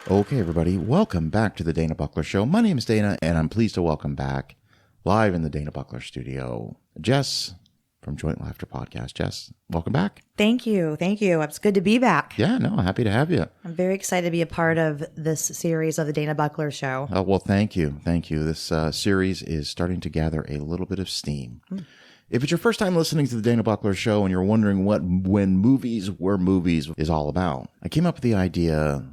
Okay, everybody, welcome back to the DanaBuckler Show. My name is Dana, and I'm pleased to welcome back, live in the DanaBuckler studio, Jess from Joint Laughter Podcast. Jess, welcome back. Thank you. It's good to be back. Yeah, no, happy to have you. I'm very excited to be a part of this series of the DanaBuckler Show. Oh, well, thank you. This series is starting to gather a little bit of steam. If it's your first time listening to the DanaBuckler Show and you're wondering what When Movies Were Movies is all about, I came up with the idea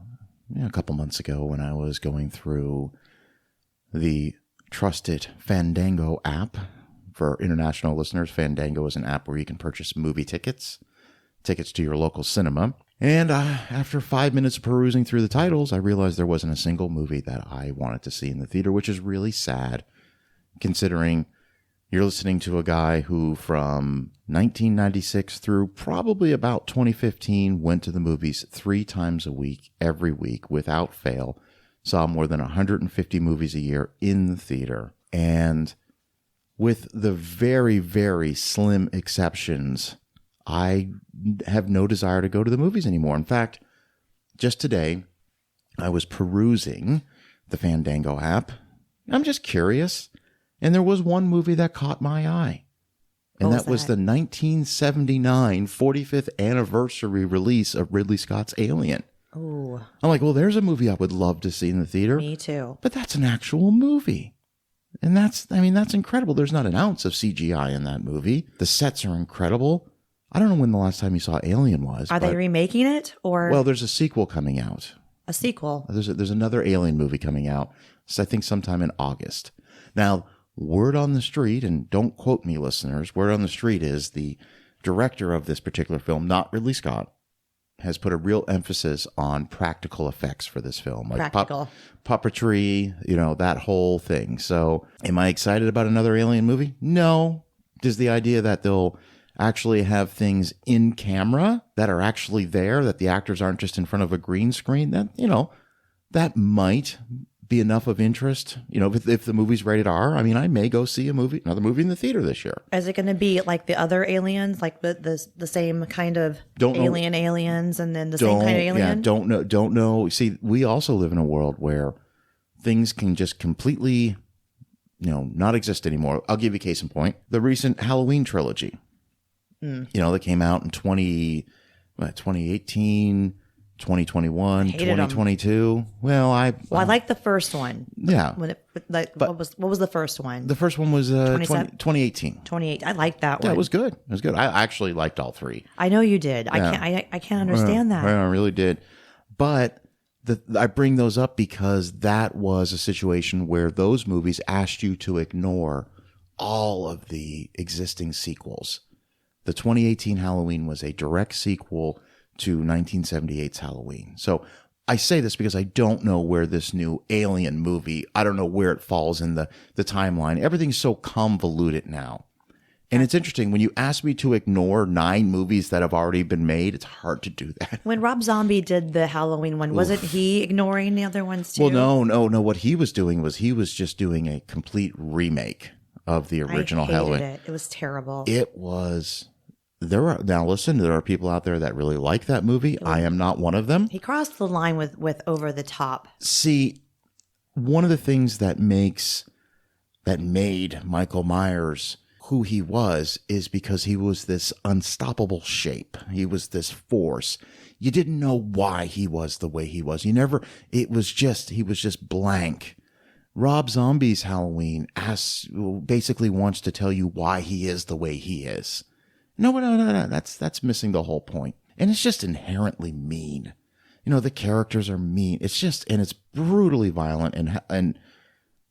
a couple months ago when I was going through the trusted Fandango app. For international listeners, Fandango is an app where you can purchase movie tickets to your local cinema. And after 5 minutes of perusing through the titles, I realized there wasn't a single movie that I wanted to see in the theater, which is really sad, considering you're listening to a guy who from 1996 through probably about 2015 went to the movies 3 times a week, every week, without fail, saw more than 150 movies a year in the theater. And with the very, very slim exceptions, I have no desire to go to the movies anymore. In fact, just today, I was perusing the Fandango app. I'm just curious. And there was one movie that caught my eye. And that was the 1979 45th anniversary release of Ridley Scott's Alien. Oh. I'm like, well, there's a movie I would love to see in the theater. Me too. But that's an actual movie. And that's incredible. There's not an ounce of CGI in that movie. The sets are incredible. I don't know when the last time you saw Alien was. Are they remaking it or? Well, there's a sequel coming out. A sequel? There's another Alien movie coming out. So I think sometime in August. Now, word on the street, and don't quote me, listeners, word on the street is the director of this particular film, not Ridley Scott, has put a real emphasis on practical effects for this film. Like practical. Puppetry, that whole thing. So am I excited about another Alien movie? No. Does the idea that they'll actually have things in camera that are actually there, that the actors aren't just in front of a green screen, that might be enough of interest. If the movie's rated R, I may go see another movie in the theater this year. Is it going to be like the other aliens, like the same kind of aliens, and then the same kind of alien? Yeah, don't know. See, we also live in a world where things can just completely, not exist anymore. I'll give you a case in point. The recent Halloween trilogy, that came out in 2018, 2021, 2022. Well, I like the first one. Yeah. What was the first one? The first one was 2018. 28. I liked that one. Yeah, it was good. I actually liked all 3. I know you did. Yeah. I can't understand that. I really did. But I bring those up because that was a situation where those movies asked you to ignore all of the existing sequels. The 2018 Halloween was a direct sequel to 1978's Halloween. So I say this because I don't know where this new Alien movie, I don't know where it falls in the timeline. Everything's so convoluted now. And it's interesting, when you ask me to ignore 9 movies that have already been made, it's hard to do that. When Rob Zombie did the Halloween one, wasn't he ignoring the other ones too? Well, no. What he was doing was he was just doing a complete remake of the original Halloween. It was terrible. It was... There are people out there that really like that movie. I am not one of them. He crossed the line with over the top. See, one of the things that made Michael Myers who he was is because he was this unstoppable shape. He was this force. You didn't know why he was the way he was. He was just blank. Rob Zombie's Halloween basically wants to tell you why he is the way he is. No. That's missing the whole point. And it's just inherently mean. The characters are mean. And it's brutally violent. And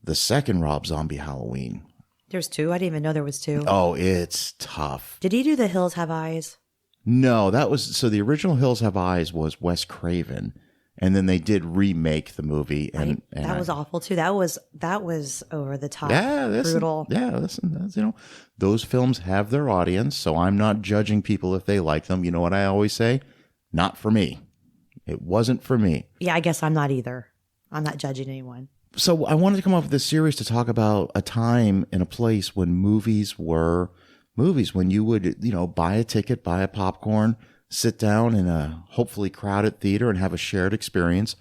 the second Rob Zombie Halloween. There's 2? I didn't even know there was 2. Oh, it's tough. Did he do The Hills Have Eyes? No, the original Hills Have Eyes was Wes Craven. And then they did remake the movie, and that was awful too. That was over the top. Yeah, brutal. Listen, those films have their audience, so I'm not judging people if they like them. You know what I always say? Not for me. It wasn't for me. Yeah, I guess I'm not either. I'm not judging anyone. So I wanted to come up with this series to talk about a time and a place when movies were movies, when you would, buy a ticket, buy a popcorn, sit down in a hopefully crowded theater and have a shared experience.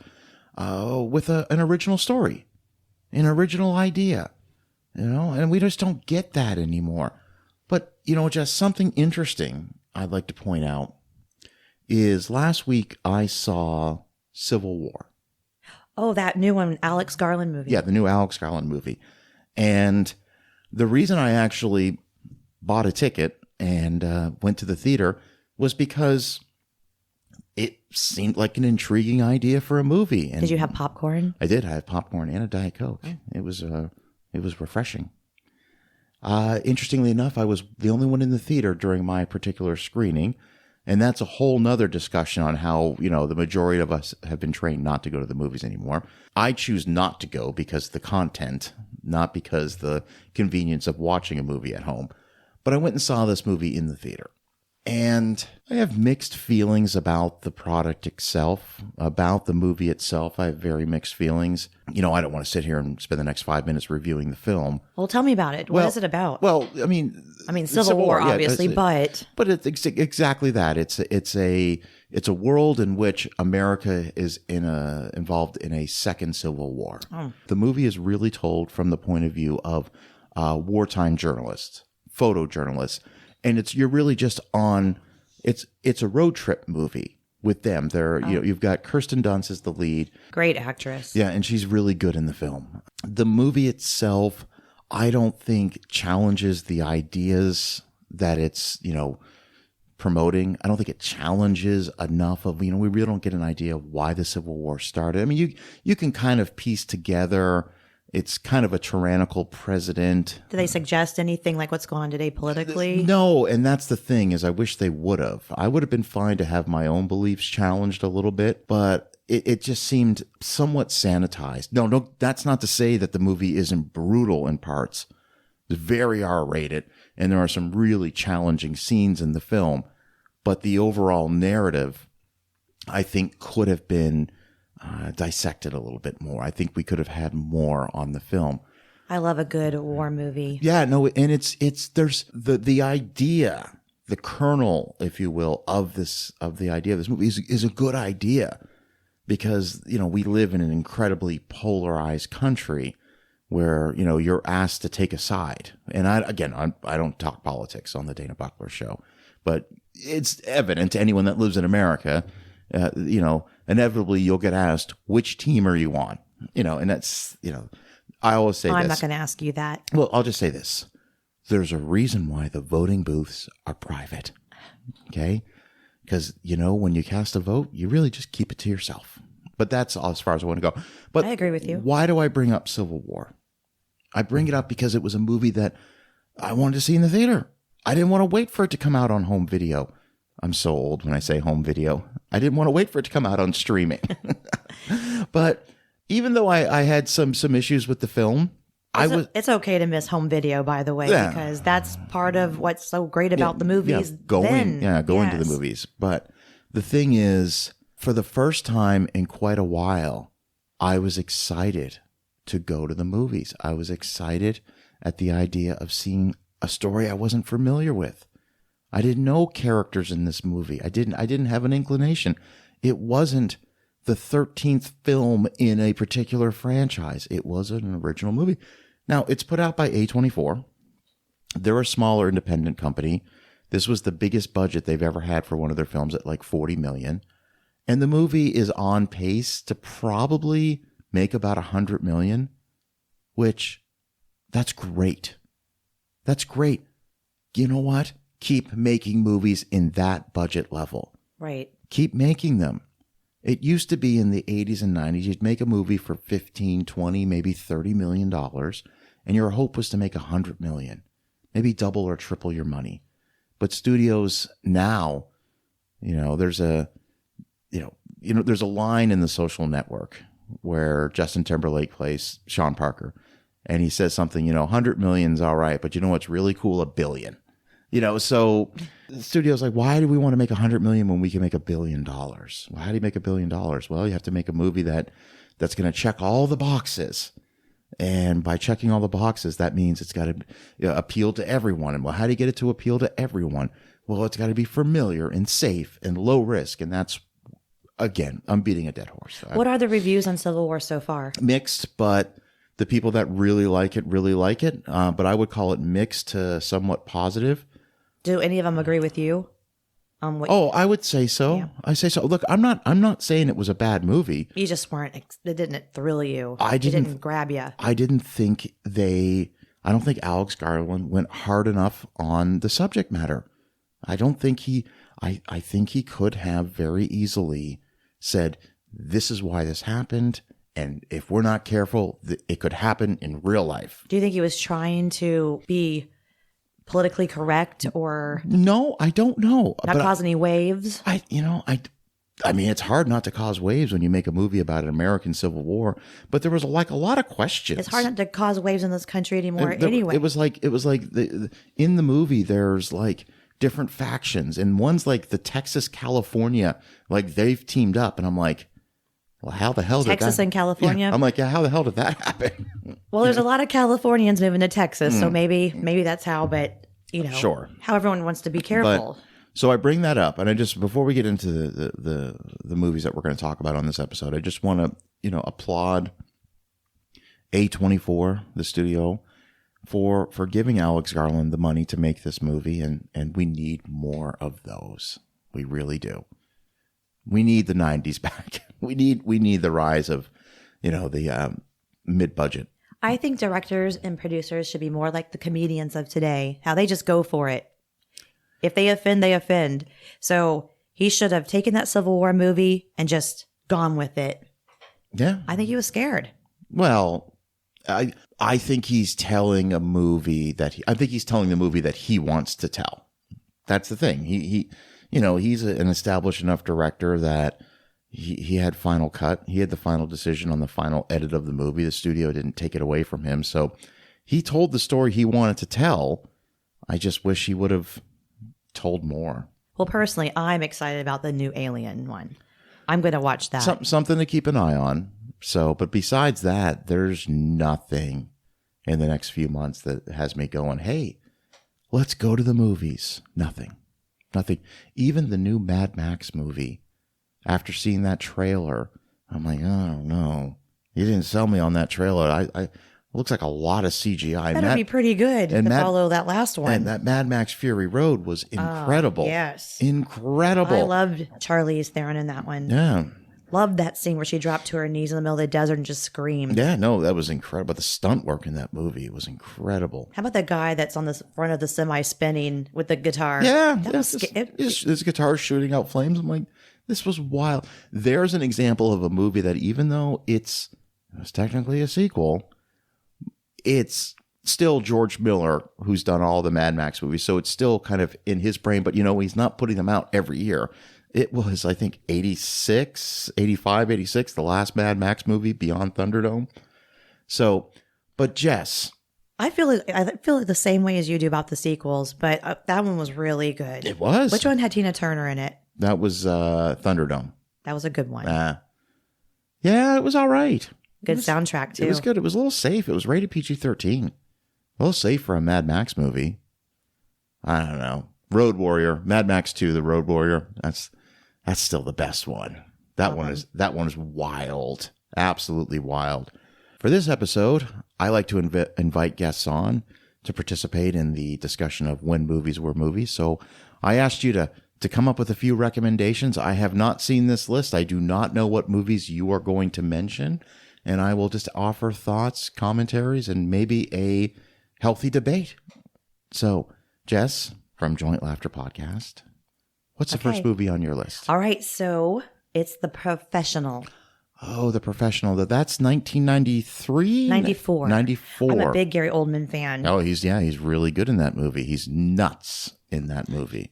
with an original story, an original idea, and we just don't get that anymore. But, just something interesting I'd like to point out is last week I saw Civil War. Oh, that new one, Alex Garland movie. Yeah, the new Alex Garland movie. And the reason I actually bought a ticket and went to the theater was because it seemed like an intriguing idea for a movie. And did you have popcorn? I did. I had popcorn and a Diet Coke. It was refreshing. Interestingly enough, I was the only one in the theater during my particular screening. And that's a whole nother discussion on how, the majority of us have been trained not to go to the movies anymore. I choose not to go because of the content, not because the convenience of watching a movie at home. But I went and saw this movie in the theater. And I have mixed feelings about the product itself, about the movie itself. I have very mixed feelings. I don't want to sit here and spend the next 5 minutes reviewing the film. Well, tell me about it. What is it about? Well, I mean, Civil War, obviously, but it's exactly that. It's a world in which America is involved in a second Civil War. Oh. The movie is really told from the point of view of wartime journalists, photojournalists. And you're really just on. It's a road trip movie with them. You've got Kirsten Dunst as the lead, great actress. Yeah, and she's really good in the film. The movie itself, I don't think challenges the ideas that it's promoting. I don't think it challenges enough of we really don't get an idea of why the Civil War started. I mean, you can kind of piece together. It's kind of a tyrannical president. Do they suggest anything like what's going on today politically? No, and that's the thing is I wish they would have. I would have been fine to have my own beliefs challenged a little bit, but it just seemed somewhat sanitized. No, that's not to say that the movie isn't brutal in parts. It's very R-rated, and there are some really challenging scenes in the film, but the overall narrative, I think, could have been dissected a little bit more. I think we could have had more on the film. I love a good war movie. Yeah, no, and there's the idea, the kernel, if you will, of the idea of this movie is a good idea because we live in an incredibly polarized country where you're asked to take a side. And I don't talk politics on the DanaBuckler show, but it's evident to anyone that lives in America. Inevitably you'll get asked, which team are you on? And that's, I always say this. I'm not going to ask you that. Well, I'll just say this. There's a reason why the voting booths are private. Okay? Because, when you cast a vote, you really just keep it to yourself. But that's as far as I want to go. But I agree with you. Why do I bring up Civil War? I bring it up because it was a movie that I wanted to see in the theater. I didn't want to wait for it to come out on home video. I'm so old when I say home video. I didn't want to wait for it to come out on streaming. But even though I had some issues with the film, it's okay to miss home video, by the way, because that's part of what's so great about the movies. Going to the movies. But the thing is, for the first time in quite a while, I was excited to go to the movies. I was excited at the idea of seeing a story I wasn't familiar with. I didn't know characters in this movie. I didn't have an inclination. It wasn't the 13th film in a particular franchise. It was an original movie. Now, it's put out by A24. They're a smaller independent company. This was the biggest budget they've ever had for one of their films at like $40 million. And the movie is on pace to probably make about $100 million, which that's great. That's great. You know what? Keep making movies in that budget level. Right. Keep making them. It used to be in the 80s and 90s, you'd make a movie for 15, 20, maybe $30 million, and your hope was to make $100 million, maybe double or triple your money. But studios now, there's a line in The Social Network where Justin Timberlake plays Sean Parker, and he says something, $100 million's all right, but you know what's really cool? $1 billion. So the studio's like, why do we want to make $100 million when we can make $1 billion? Well, how do you make $1 billion? Well, you have to make a movie that's going to check all the boxes. And by checking all the boxes, that means it's got to appeal to everyone. And well, how do you get it to appeal to everyone? Well, it's got to be familiar and safe and low risk. And that's again, I'm beating a dead horse. What are the reviews on Civil War so far? Mixed, but the people that really like it. But I would call it mixed to somewhat positive. Do any of them agree with you? I would say so. Yeah. I say so. Look, I'm not saying it was a bad movie. You just weren't. It didn't thrill you. It didn't grab you. I don't think Alex Garland went hard enough on the subject matter. I don't think I think he could have very easily said, this is why this happened. And if we're not careful, it could happen in real life. Do you think he was trying to be politically correct or? No, I don't know. Not cause any waves? I mean, it's hard not to cause waves when you make a movie about an American Civil War, but there was a lot of questions. It's hard not to cause waves in this country anymore anyway. It was like in the movie, there's like different factions, and one's like the Texas, California, like they've teamed up, and I'm like, well, how the hell did Texas and California? Yeah, I'm like, yeah, how the hell did that happen? Well, there's a lot of Californians moving to Texas, so maybe that's how. But sure, how everyone wants to be careful. So I bring that up, and I just before we get into the movies that we're going to talk about on this episode, I just want to applaud A24, the studio, for giving Alex Garland the money to make this movie, and we need more of those. We really do. We need the 90s back. We need the rise of, the mid-budget. I think directors and producers should be more like the comedians of today, how they just go for it. If they offend, they offend. So he should have taken that Civil War movie and just gone with it. Yeah. I think he was scared. Well, I think he's telling the movie that he wants to tell. That's the thing. He's an established enough director that he had final cut. He had the final decision on the final edit of the movie. The studio didn't take it away from him. So he told the story he wanted to tell. I just wish he would have told more. Well, personally, I'm excited about the new Alien one. I'm going to watch that. Something to keep an eye on. So, but besides that, there's nothing in the next few months that has me going, hey, let's go to the movies. Nothing. Even the new Mad Max movie, after seeing that trailer, I'm like, oh no, you didn't sell me on that trailer. It looks like a lot of CGI. That'd be pretty good to follow that last one. And that Mad Max Fury Road was incredible. Yes. Incredible. I loved Charlize Theron in that one. Yeah. Loved that scene where she dropped to her knees in the middle of the desert and just screamed. Yeah, no, that was incredible. The stunt work in that movie was incredible. How about the guy that's on the front of the semi spinning with the guitar? Yeah. This guitar shooting out flames. I'm like, this was wild. There's an example of a movie that even though it's technically a sequel, it's still George Miller who's done all the Mad Max movies. So it's still kind of in his brain, but he's not putting them out every year. It was, I think, 85, 86, the last Mad Max movie, Beyond Thunderdome. So, but Jess. I feel like the same way as you do about the sequels, but that one was really good. It was. Which one had Tina Turner in it? That was Thunderdome. That was a good one. Yeah, it was all right. Good soundtrack, too. It was good. It was a little safe. It was rated PG-13. A little safe for a Mad Max movie. I don't know. Road Warrior, Mad Max 2, The Road Warrior. That's still the best one. That one is wild. Absolutely wild. For this episode, I like to invite guests on to participate in the discussion of when movies were movies. So I asked you to come up with a few recommendations. I have not seen this list. I do not know what movies you are going to mention. And I will just offer thoughts, commentaries, and maybe a healthy debate. So, Jess from Joint Laughter Podcast, what's the first movie on your list? All right, so it's The Professional. Oh, The Professional. That's 1993? 94. 94. I'm a big Gary Oldman fan. Oh, he's really good in that movie. He's nuts in that movie.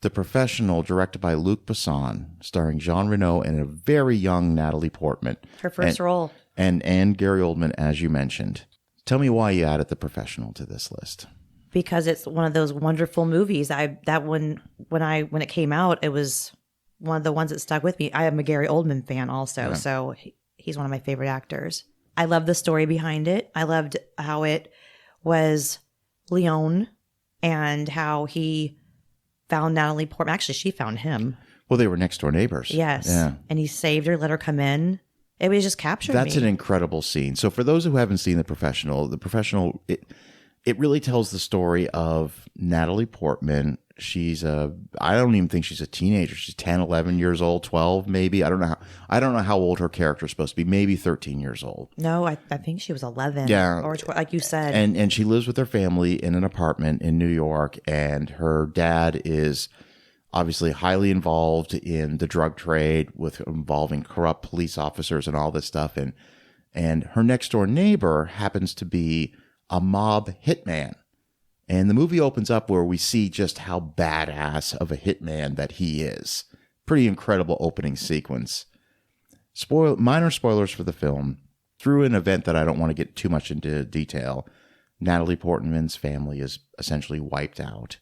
The Professional, directed by Luc Besson, starring Jean Reno and a very young Natalie Portman. Her first role. And Gary Oldman, as you mentioned. Tell me why you added The Professional to this list. Because it's one of those wonderful movies. When it came out, it was one of the ones that stuck with me. I am a Gary Oldman fan also, so he's one of my favorite actors. I love the story behind it. I loved how it was Leon and how he found Natalie Portman. Actually, she found him. Well, they were next door neighbors. Yes. Yeah. And he saved her, let her come in. It was just captured That's me. an incredible scene. So for those who haven't seen The Professional, it really tells the story of Natalie Portman. I don't even think she's a teenager. She's 10, 11 years old, 12 maybe. I don't know how old her character is supposed to be. Maybe 13 years old. No, I think she was 11. Yeah. Or like you said. And she lives with her family in an apartment in New York, and her dad is obviously highly involved in the drug trade involving corrupt police officers and all this stuff. And her next door neighbor happens to be a mob hitman. And the movie opens up where we see just how badass of a hitman that he is. Pretty incredible opening sequence. Minor spoilers for the film. Through an event that I don't want to get too much into detail, Natalie Portman's family is essentially wiped out.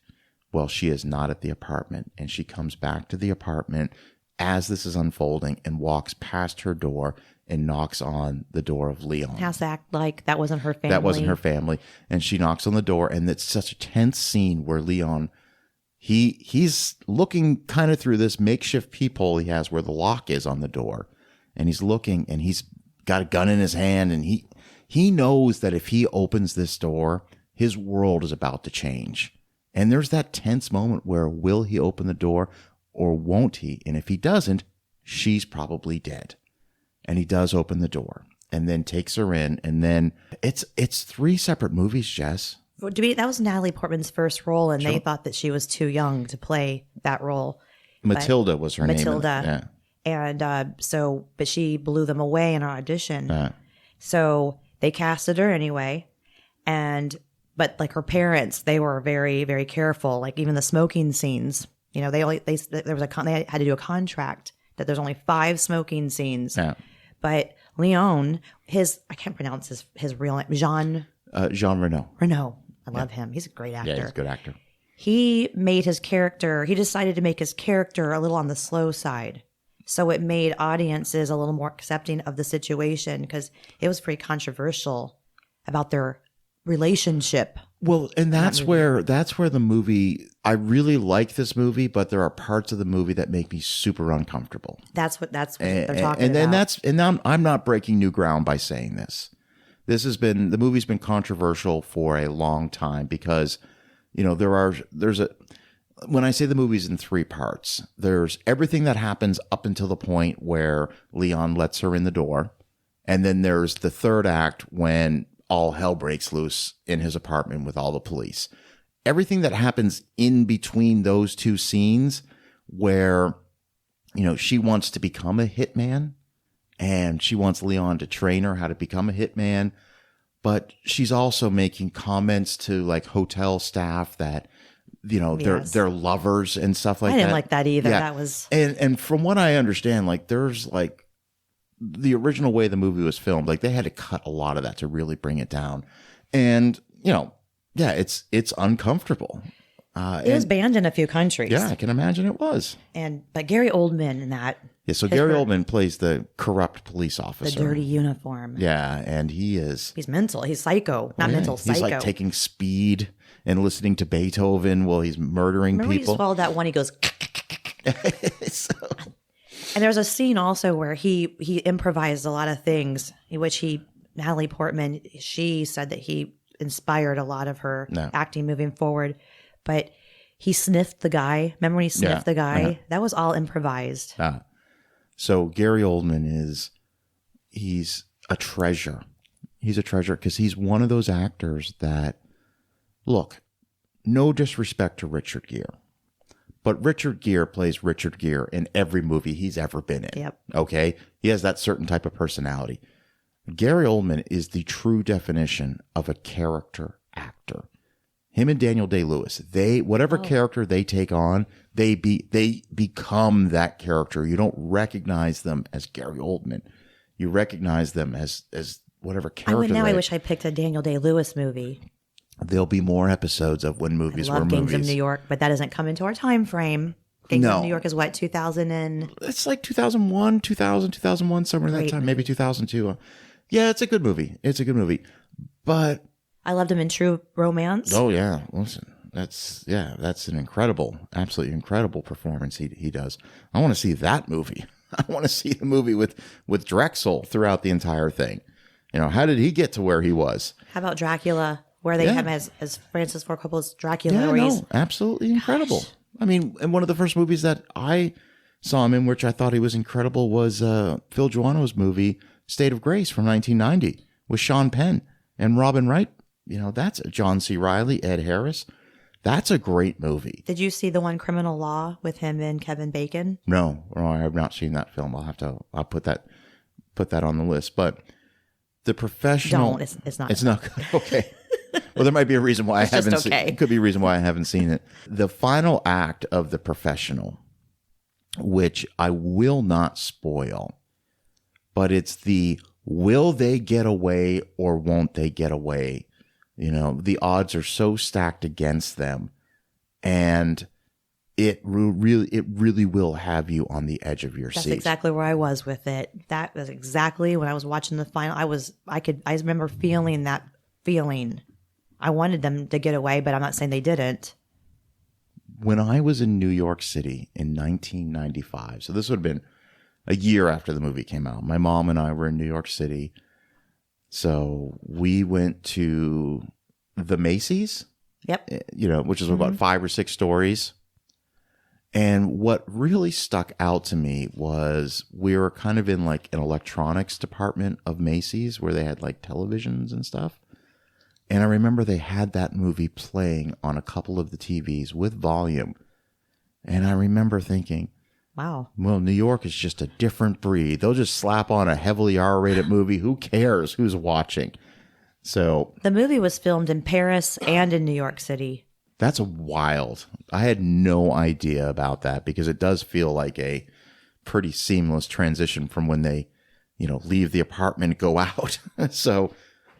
Well, she is not at the apartment, and she comes back to the apartment as this is unfolding and walks past her door and knocks on the door of Leon. Has to act like that wasn't her family. That wasn't her family. And she knocks on the door, and it's such a tense scene where Leon, he's looking kind of through this makeshift peephole he has where the lock is on the door. And he's looking, and he's got a gun in his hand, and he knows that if he opens this door, his world is about to change. And there's that tense moment where will he open the door or won't he? And if he doesn't, she's probably dead. And he does open the door and then takes her in. And then it's 3 separate movies, Jess. That was Natalie Portman's first role, and they thought that she was too young to play that role. Matilda was her name. Matilda. And but she blew them away in our audition. So they casted her anyway. But like her parents, they were very, very careful. Like even the smoking scenes, they had to do a contract that there's only 5 smoking scenes. Yeah. But Leon, I can't pronounce his real name, Jean Reno. I love him. He's a great actor. Yeah, he's a good actor. He decided to make his character a little on the slow side. So it made audiences a little more accepting of the situation because it was pretty controversial about their relationship. Well, and that's where the movie, I really like this movie, but there are parts of the movie that make me super uncomfortable. That's what they're talking about. And I'm not breaking new ground by saying this. The movie's been controversial for a long time because, when I say the movie's in 3 parts, there's everything that happens up until the point where Leon lets her in the door. And then there's the 3rd act when all hell breaks loose in his apartment with all the police. Everything that happens in between those 2 scenes where, she wants to become a hitman and she wants Leon to train her how to become a hitman. But she's also making comments to like hotel staff that, they're lovers and stuff like that. I didn't like that either. Yeah. That was. And from what I understand, like there's like, the original way the movie was filmed, like they had to cut a lot of that to really bring it down. And, it's uncomfortable. It was banned in a few countries. Yeah, I can imagine it was. But Gary Oldman in that. Yeah, so Gary Oldman plays the corrupt police officer. The dirty uniform. Yeah, and he's mental. He's psycho. Not mental, psycho. He's like taking speed and listening to Beethoven while he's murdering people. Remember he swallowed that one, he goes... And there's a scene also where he improvised a lot of things, which Natalie Portman, she said that he inspired a lot of her acting moving forward. But he sniffed the guy. Remember when he sniffed the guy? That was all improvised. So Gary Oldman he's a treasure. He's a treasure because he's one of those actors that, look, no disrespect to Richard Gere. But Richard Gere plays Richard Gere in every movie he's ever been in. Yep. Okay? He has that certain type of personality. Gary Oldman is the true definition of a character actor. Him and Daniel Day-Lewis, whatever character they take on, they become that character. You don't recognize them as Gary Oldman. You recognize them as whatever character. I wish I picked a Daniel Day-Lewis movie. There'll be more episodes of when movies were movies. Gangs of New York, but that doesn't come into our time frame. Gangs of New York is what, 2000 and... It's like 2001, 2001, somewhere in that time, maybe 2002. Yeah, it's a good movie. But... I loved him in True Romance. Oh, yeah. Listen, that's an absolutely incredible performance he does. I want to see that movie. I want to see the movie with Drexel throughout the entire thing. How did he get to where he was? How about Dracula, where they have him as Francis Ford Coppola's Dracula? Yeah, absolutely incredible. Gosh. I mean, and one of the first movies that I saw him in, which I thought he was incredible, was Phil Joanno's movie State of Grace from 1990 with Sean Penn and Robin Wright. That's John C. Reilly, Ed Harris. That's a great movie. Did you see the one Criminal Law with him and Kevin Bacon? No, I have not seen that film. I'll put that on the list. But The Professional. Don't. It's not. It's not good. Okay. Well, there might be a reason why I haven't seen it. It could be a reason why I haven't seen it. The final act of The Professional, which I will not spoil, but it's the will they get away or won't they get away? The odds are so stacked against them, and it really will have you on the edge of your seat. That's exactly where I was with it. That was exactly when I was watching the final. I remember feeling that feeling. I wanted them to get away, but I'm not saying they didn't. When I was in New York City in 1995, so this would have been a year after the movie came out, my mom and I were in New York City. So we went to the Macy's, which is about 5 or 6 stories. And what really stuck out to me was we were kind of in like an electronics department of Macy's where they had like televisions and stuff. And I remember they had that movie playing on a couple of the TVs with volume. And I remember thinking, wow. Well, New York is just a different breed. They'll just slap on a heavily R-rated movie. Who cares who's watching? So the movie was filmed in Paris and in New York City. That's wild. I had no idea about that because it does feel like a pretty seamless transition from when they, leave the apartment, go out.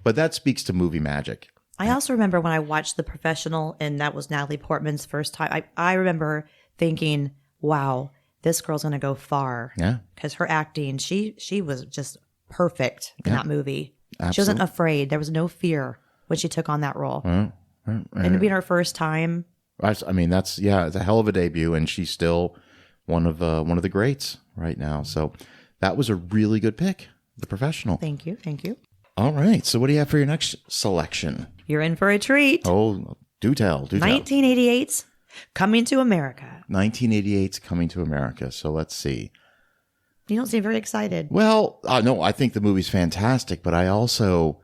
But that speaks to movie magic. I also remember when I watched The Professional, and that was Natalie Portman's first time. I remember thinking, wow, this girl's going to go far. Yeah. Because her acting, she was just perfect in that movie. Absolutely. She wasn't afraid. There was no fear when she took on that role. And it being her first time. I mean, it's a hell of a debut, and she's still one of the greats right now. So that was a really good pick, The Professional. Thank you. All right. So what do you have for your next selection? You're in for a treat. Oh, do tell. 1988's Coming to America. 1988's Coming to America. So let's see. You don't seem very excited. Well, no, I think the movie's fantastic, but I also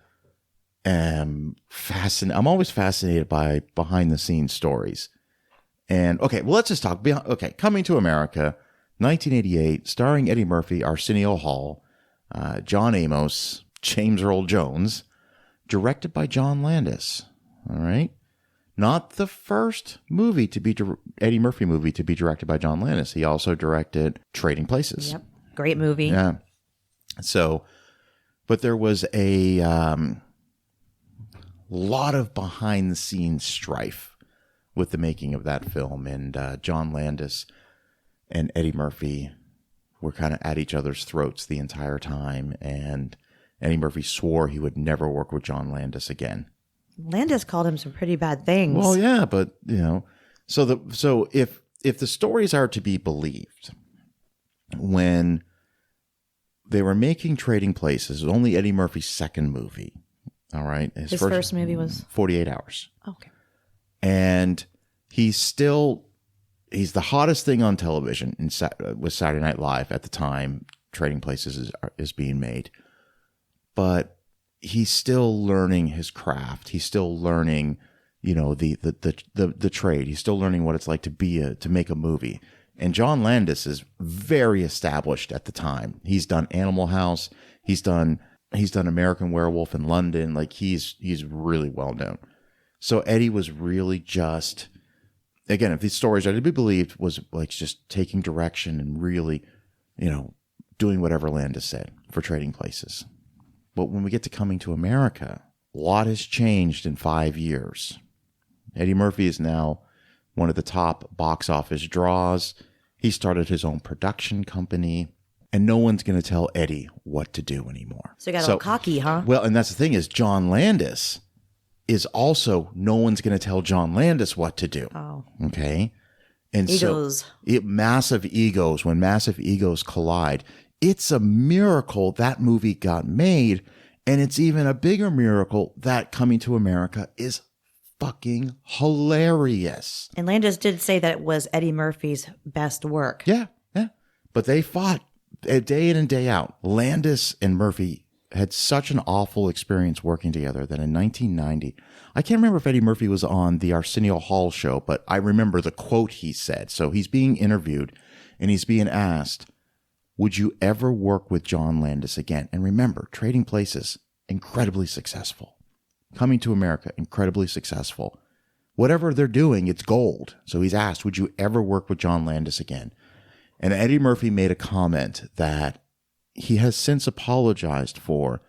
am fascinated. I'm always fascinated by behind the scenes stories. And okay, well, let's just talk. Coming to America, 1988, starring Eddie Murphy, Arsenio Hall, John Amos, James Earl Jones, directed by John Landis. All right. Not the first movie to be Eddie Murphy movie to be directed by John Landis. He also directed Trading Places. Yep. Great movie. Yeah. So, but there was a lot of behind the scenes strife with the making of that film. And John Landis and Eddie Murphy were kind of at each other's throats the entire time. And Eddie Murphy swore he would never work with John Landis again. Landis called him some pretty bad things. Well, yeah, but so if the stories are to be believed, when they were making Trading Places, it was only Eddie Murphy's second movie. All right, his first movie was 48 Hours. Okay, and he's the hottest thing on television with Saturday Night Live at the time Trading Places is being made. But he's still learning his craft. He's still learning, the trade. He's still learning what it's like to make a movie. And John Landis is very established at the time. He's done Animal House. He's done American Werewolf in London. Like he's really well known. So Eddie was really just, again, if these stories are to be believed, was like just taking direction and really, doing whatever Landis said for Trading Places. But when we get to Coming to America, a lot has changed in 5 years. Eddie Murphy is now one of the top box office draws. He started his own production company, and no one's going to tell Eddie what to do anymore. So you got all cocky, huh? Well, and that's the thing is John Landis is also no one's going to tell John Landis what to do. Oh. Okay. And Egos. so massive egos, when massive egos collide, it's a miracle that movie got made. And it's even a bigger miracle that Coming to America is fucking hilarious. And Landis did say that it was Eddie Murphy's best work. Yeah. Yeah. But they fought day in and day out. Landis and Murphy had such an awful experience working together that in 1990, I can't remember if Eddie Murphy was on the Arsenio Hall show, but I remember the quote he said. So he's being interviewed and he's being asked, would you ever work with John Landis again? And remember, Trading Places, incredibly successful. Coming to America, incredibly successful. Whatever they're doing, it's gold. So he's asked, would you ever work with John Landis again? And Eddie Murphy made a comment that he has since apologized for,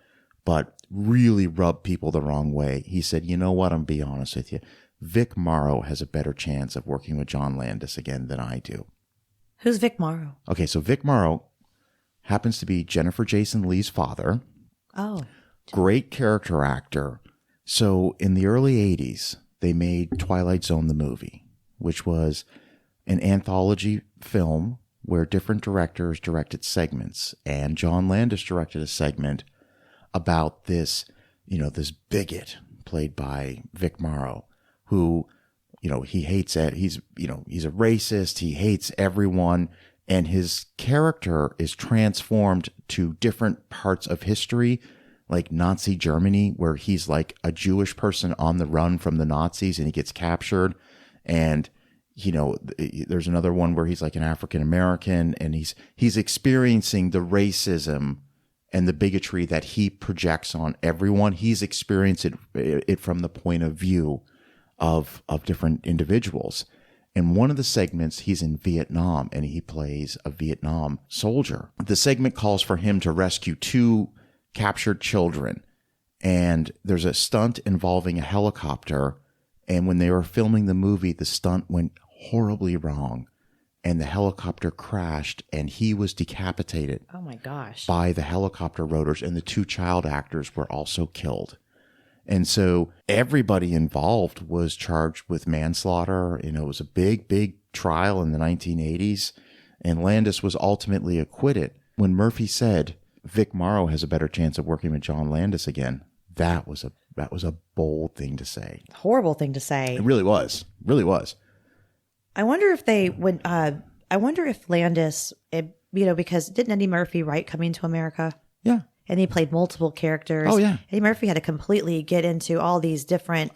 but really rubbed people the wrong way. He said, you know what? I'm be honest with you. Vic Morrow has a better chance of working with John Landis again than I do. Who's Vic Morrow? Okay, so Vic Morrow happens to be Jennifer Jason Leigh's father. Oh. Great character actor. So in the early 80s, they made Twilight Zone the movie, which was an anthology film where different directors directed segments. And John Landis directed a segment about this, this bigot played by Vic Morrow, who, he hates it. He's a racist. He hates everyone. And his character is transformed to different parts of history, like Nazi Germany, where he's like a Jewish person on the run from the Nazis and he gets captured. And there's another one where he's like an African American and he's experiencing the racism and the bigotry that he projects on everyone. He's experienced it from the point of view of different individuals. In one of the segments, he's in Vietnam and he plays a Vietnam soldier. The segment calls for him to rescue 2 captured children. And there's a stunt involving a helicopter. And when they were filming the movie, the stunt went horribly wrong and the helicopter crashed and he was decapitated. Oh my gosh. By the helicopter rotors, and the 2 child actors were also killed. And so everybody involved was charged with manslaughter. It was a big trial in the 1980s, and Landis was ultimately acquitted. When Murphy said Vic Morrow has a better chance of working with John Landis again, that was a bold thing to say. Horrible thing to say. It really was. Really was. I wonder if they would. I wonder if Landis, because didn't Eddie Murphy write Coming to America? Yeah. And he played multiple characters. Oh, yeah. Eddie Murphy had to completely get into all these different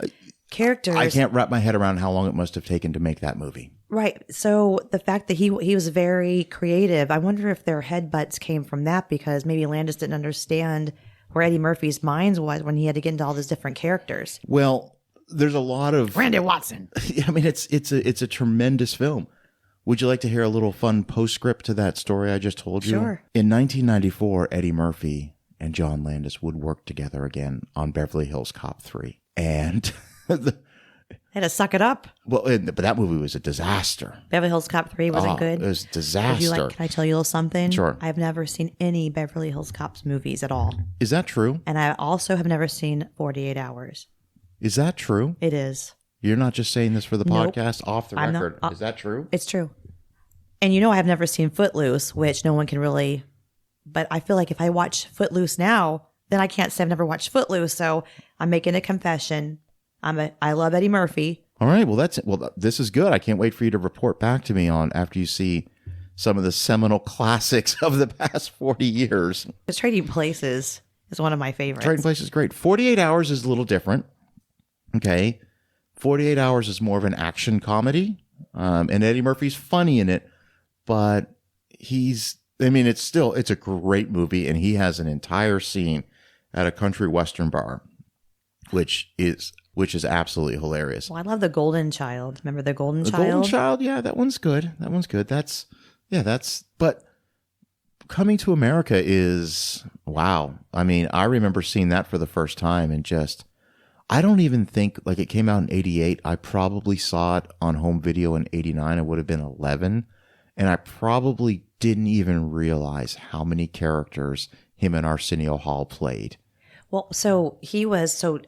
characters. I can't wrap my head around how long it must have taken to make that movie. Right. So the fact that he was very creative, I wonder if their headbutts came from that, because maybe Landis didn't understand where Eddie Murphy's mind was when he had to get into all these different characters. Well, there's a lot of Randy Watson. I mean, it's a tremendous film. Would you like to hear a little fun postscript to that story I just told you? Sure. In 1994, Eddie Murphy and John Landis would work together again on Beverly Hills Cop 3. And They had to suck it up. Well, but that movie was a disaster. Beverly Hills Cop 3 wasn't good. It was a disaster. Can I tell you a little something? Sure. I've never seen any Beverly Hills Cops movies at all. Is that true? And I also have never seen 48 Hours. Is that true? It is. You're not just saying this for the Nope. podcast, off the record. Is that true? It's true. And I have never seen Footloose, which no one can really, but I feel like if I watch Footloose now, then I can't say I've never watched Footloose. So I'm making a confession. I love Eddie Murphy. All right. Well, this is good. I can't wait for you to report back to me on after you see some of the seminal classics of the past 40 years. Trading Places is one of my favorites. Trading Places is great. 48 Hours is a little different. Okay. 48 Hours is more of an action comedy. And Eddie Murphy's funny in it, but it's a great movie. And he has an entire scene at a country western bar, which is absolutely hilarious. Well, I love The Golden Child. Remember The Golden Child? The Golden Child, yeah, that one's good. But Coming to America is, wow. I mean, I remember seeing that for the first time and I don't even think, like, it came out in 88. I probably saw it on home video in 89. I would have been 11. And I probably didn't even realize how many characters him and Arsenio Hall played. Well, so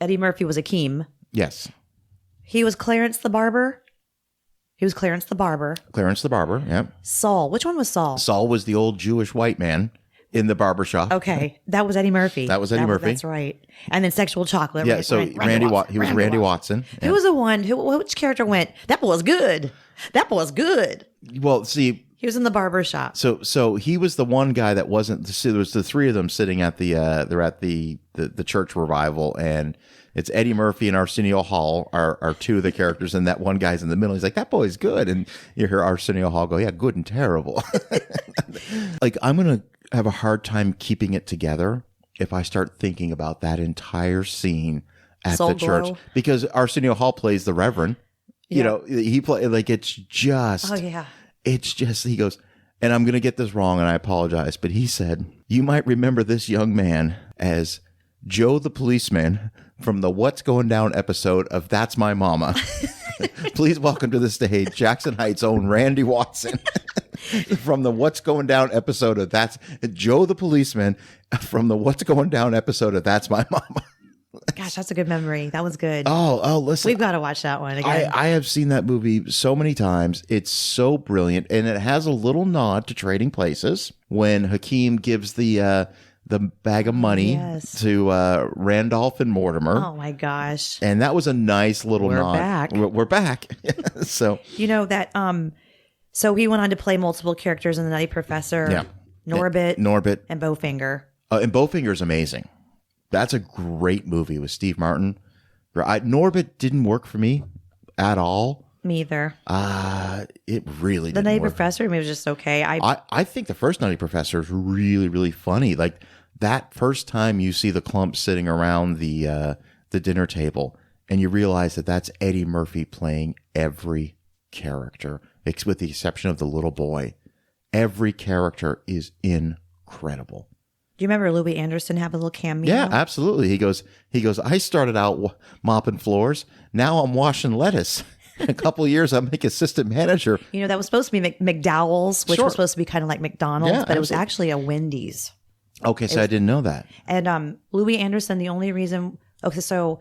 Eddie Murphy was Akeem. Yes. He was Clarence the Barber. Clarence the Barber, yep. Saul. Which one was Saul? Saul was the old Jewish white man in the barber shop. Okay. That was Eddie Murphy. Murphy. That's right. And then Sexual Chocolate. Yeah, right? so Randy Watson. Yeah. Who was the one? Which character went, that boy's good. That boy's good. Well, see... He was in the barber shop. So he was the one guy that wasn't... There was the three of them sitting at they're at the church revival, and it's Eddie Murphy and Arsenio Hall are two of the characters, and that one guy's in the middle. He's like, that boy's good. And you hear Arsenio Hall go, yeah, good and terrible. Like, I'm going to have a hard time keeping it together if I start thinking about that entire scene at Soul the church. Glow. Because Arsenio Hall plays the Reverend. Yeah. You know, he play like, it's just... Oh, yeah. It's just, he goes, and I'm going to get this wrong, and I apologize, but he said, you might remember this young man as Joe the policeman from the What's Going Down episode of That's My Mama. Please welcome to the stage Jackson Heights' own Randy Watson from the What's Going Down episode of That's Joe the policeman from the What's Going Down episode of That's My Mama. Gosh, that's a good memory. That was good. Oh, listen. We've got to watch that one again. I have seen that movie so many times. It's so brilliant. And it has a little nod to Trading Places when Hakeem gives the bag of money to Randolph and Mortimer. Oh, my gosh. And that was a nice little nod. Back. We're back. So, you know that, so he went on to play multiple characters in The Nutty Professor. Yeah. Norbit. And Bowfinger. And Bowfinger's amazing. That's a great movie with Steve Martin. Norbit didn't work for me at all. Me either. It really didn't The Nutty work. Professor, maybe it was just okay. I think the first Nutty Professor is really, really funny. Like that first time you see the clumps sitting around the dinner table and you realize that that's Eddie Murphy playing every character, with the exception of the little boy. Every character is incredible. Do you remember Louis Anderson have a little cameo? Yeah, absolutely. He goes, I started out mopping floors. Now I'm washing lettuce. In a couple of years, I'll make assistant manager. You know, that was supposed to be McDowell's, which was supposed to be kind of like McDonald's, but it was actually a Wendy's. Okay, so I didn't know that. And Louis Anderson, the only reason, so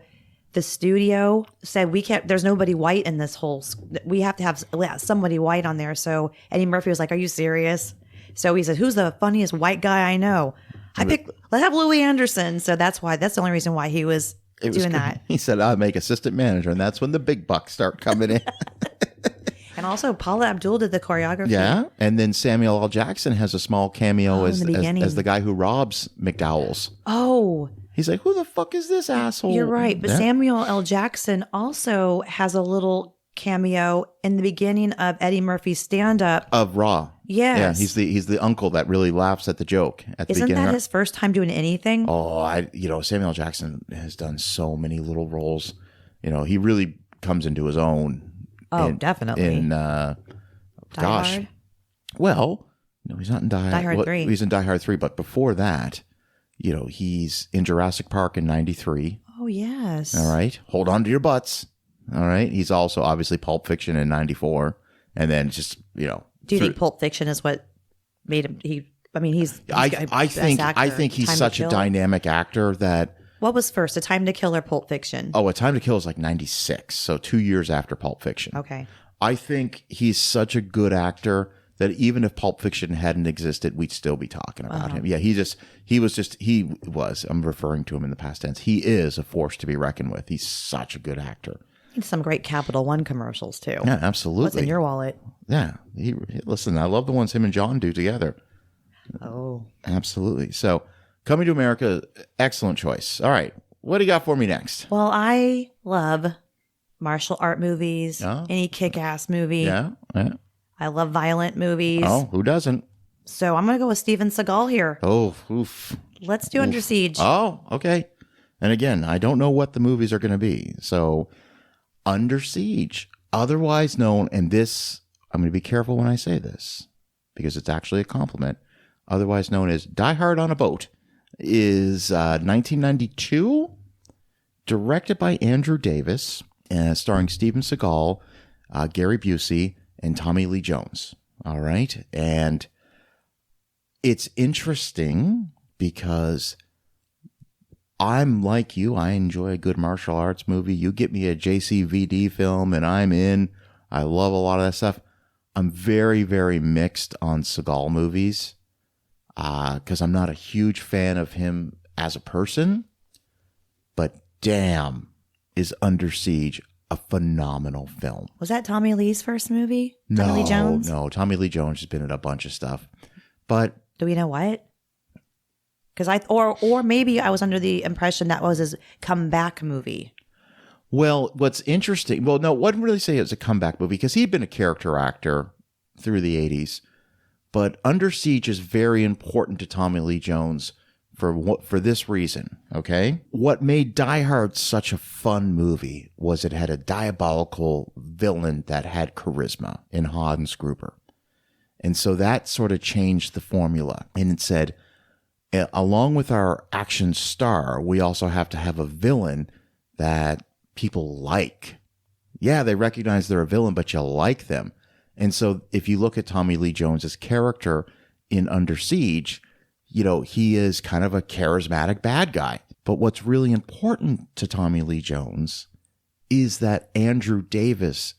the studio said there's nobody white in this whole, we have to have somebody white on there. So Eddie Murphy was like, are you serious? So he said, who's the funniest white guy I know? Let's have Louis Anderson. So that's the only reason why he was doing that. He said, I'll make assistant manager. And that's when the big bucks start coming in. And also Paula Abdul did the choreography. Yeah. And then Samuel L. Jackson has a small cameo as the guy who robs McDowell's. Oh. He's like, who the fuck is this asshole? You're right. But Samuel L. Jackson also has a little cameo in the beginning of Eddie Murphy's stand-up. Of Raw. Yes. Yeah, he's the uncle that really laughs at the joke at the beginning. Isn't that his first time doing anything? Oh, Samuel L. Jackson has done so many little roles. You know, he really comes into his own. Oh, definitely. Die Hard? Well, no, he's not in Die Hard 3. He's in Die Hard 3, but before that, you know, he's in Jurassic Park in 93. Oh, yes. All right. Hold on to your butts. All right. He's also obviously Pulp Fiction in 94. And then just, you know. Do you think Pulp Fiction is what made him? I think he's such a dynamic actor that. What was first, A Time to Kill or Pulp Fiction? Oh, A Time to Kill is like 96. So 2 years after Pulp Fiction. Okay. I think he's such a good actor that even if Pulp Fiction hadn't existed, we'd still be talking about him. Yeah, I'm referring to him in the past tense. He is a force to be reckoned with. He's such a good actor. Some great Capital One commercials too. Yeah, absolutely. What's in your wallet? Yeah. Listen, I love the ones him and John do together. Oh. Absolutely. So Coming to America, excellent choice. All right. What do you got for me next? Well, I love martial art movies, any kick-ass movie. Yeah. I love violent movies. Oh, who doesn't? So I'm going to go with Steven Seagal here. Oh, oof. Let's do Under Siege. Oh, okay. And again, I don't know what the movies are going to be. So Under Siege, otherwise known, and this, I'm going to be careful when I say this because it's actually a compliment, otherwise known as Die Hard on a Boat, is 1992, directed by Andrew Davis, starring Steven Seagal, Gary Busey, and Tommy Lee Jones. All right. And it's interesting because I'm like you. I enjoy a good martial arts movie. You get me a JCVD film and I'm in. I love a lot of that stuff. I'm very, very mixed on Seagal movies because I'm not a huge fan of him as a person. But damn, is Under Siege a phenomenal film. Was that Tommy Lee's first movie? No, Tommy Lee Jones? no. Tommy Lee Jones has been in a bunch of stuff. But do we know what? Because or maybe I was under the impression that was his comeback movie. Well, what's interesting, no, I wouldn't really say it was a comeback movie because he'd been a character actor through the 80s. But Under Siege is very important to Tommy Lee Jones for this reason, okay? What made Die Hard such a fun movie was it had a diabolical villain that had charisma in Hans Gruber. And so that sort of changed the formula. And it said, along with our action star, we also have to have a villain that people like. Yeah, they recognize they're a villain, but you like them. And so if you look at Tommy Lee Jones's character in Under Siege, he is kind of a charismatic bad guy. But what's really important to Tommy Lee Jones is that Andrew Davis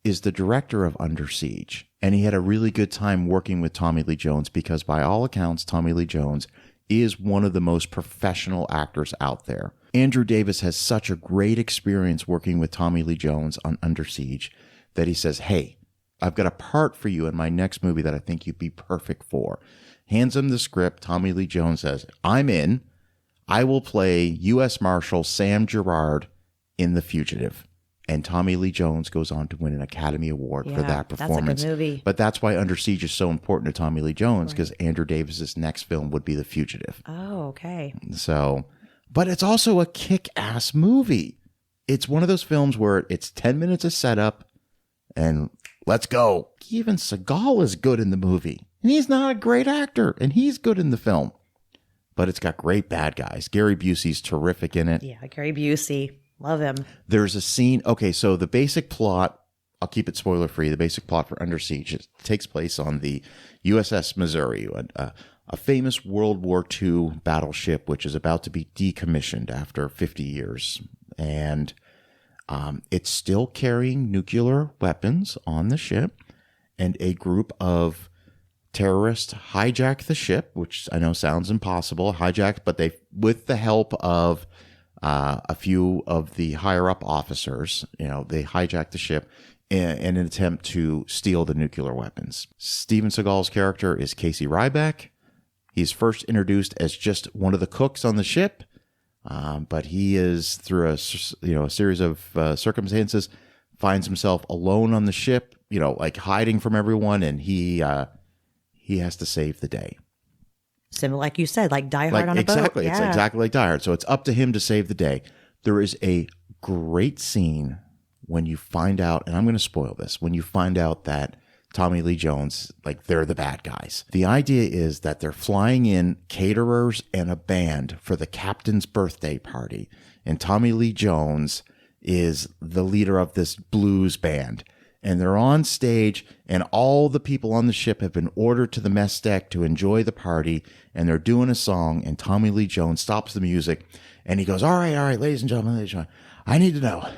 is the director of Under Siege. And he had a really good time working with Tommy Lee Jones because by all accounts, Tommy Lee Jones is one of the most professional actors out there. Andrew Davis has such a great experience working with Tommy Lee Jones on Under Siege that he says, hey, I've got a part for you in my next movie that I think you'd be perfect for. Hands him the script. Tommy Lee Jones says, I'm in. I will play U.S. Marshal Sam Gerard in The Fugitive. And Tommy Lee Jones goes on to win an Academy Award for that performance. That's a good movie. But that's why Under Siege is so important to Tommy Lee Jones because Andrew Davis's next film would be The Fugitive. Oh, okay. So, but it's also a kick-ass movie. It's one of those films where it's 10 minutes of setup and let's go. Even Seagal is good in the movie. And he's not a great actor, and he's good in the film. But it's got great bad guys. Gary Busey's terrific in it. Yeah, Gary Busey. Love him. There's a scene. Okay, so the basic plot, I'll keep it spoiler free. The basic plot for Under Siege takes place on the USS Missouri, a famous World War II battleship, which is about to be decommissioned after 50 years. And it's still carrying nuclear weapons on the ship. And a group of terrorists hijack the ship, which I know sounds impossible, but they, with the help of a few of the higher up officers, they hijack the ship in an attempt to steal the nuclear weapons. Steven Seagal's character is Casey Ryback. He's first introduced as just one of the cooks on the ship, but he is, through a series of circumstances, finds himself alone on the ship, like hiding from everyone, and he has to save the day. Similar, like you said, like Die Hard on a boat. Exactly. It's exactly like Die Hard. So it's up to him to save the day. There is a great scene when you find out, and I'm going to spoil this, when you find out that Tommy Lee Jones, they're the bad guys. The idea is that they're flying in caterers and a band for the captain's birthday party. And Tommy Lee Jones is the leader of this blues band. And they're on stage, and all the people on the ship have been ordered to the mess deck to enjoy the party, and they're doing a song, and Tommy Lee Jones stops the music, and he goes, all right, ladies and gentlemen, I need to know,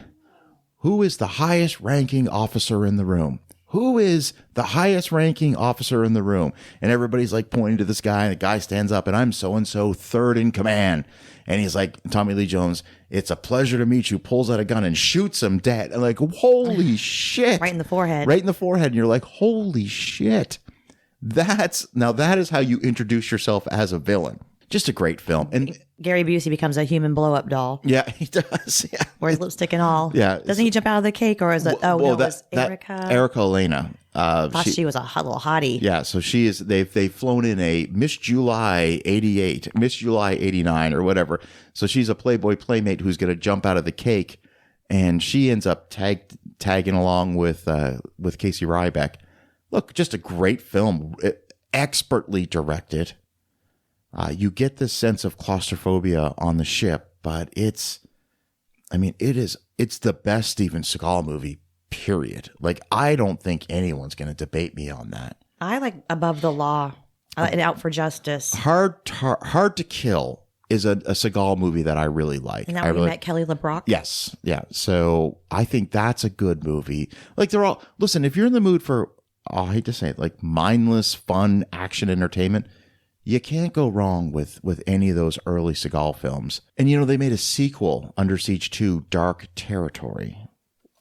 who is the highest ranking officer in the room? Who is the highest ranking officer in the room? And everybody's pointing to this guy, and the guy stands up, and I'm so-and-so, third in command. And he's like, Tommy Lee Jones, it's a pleasure to meet you, pulls out a gun and shoots him dead. And holy shit. Right in the forehead. Right in the forehead. And you're like, holy shit. That is how you introduce yourself as a villain. Just a great film. And Gary Busey becomes a human blow-up doll. Yeah, he does. Yeah. Wears lipstick and all. Yeah. Doesn't he jump out of the cake, or is it? Oh, no, it was Erica. Erica Elena. Thought she was a little hottie. Yeah, so she is. They've flown in a Miss July 88, Miss July 89, or whatever. So she's a Playboy playmate who's going to jump out of the cake, and she ends up tagging along with Casey Ryback. Look, just a great film, expertly directed. You get this sense of claustrophobia on the ship, but it's the best Steven Seagal movie, period. I don't think anyone's going to debate me on that. I like Above the Law and Out for Justice. Hard to Kill is a Seagal movie that I really like. And that where you met Kelly LeBrock? Yes. Yeah. So I think that's a good movie. Like they're all, listen, if you're in the mood for, I hate to say it, like mindless, fun action entertainment, you can't go wrong with any of those early Seagal films. And, they made a sequel, Under Siege 2, Dark Territory.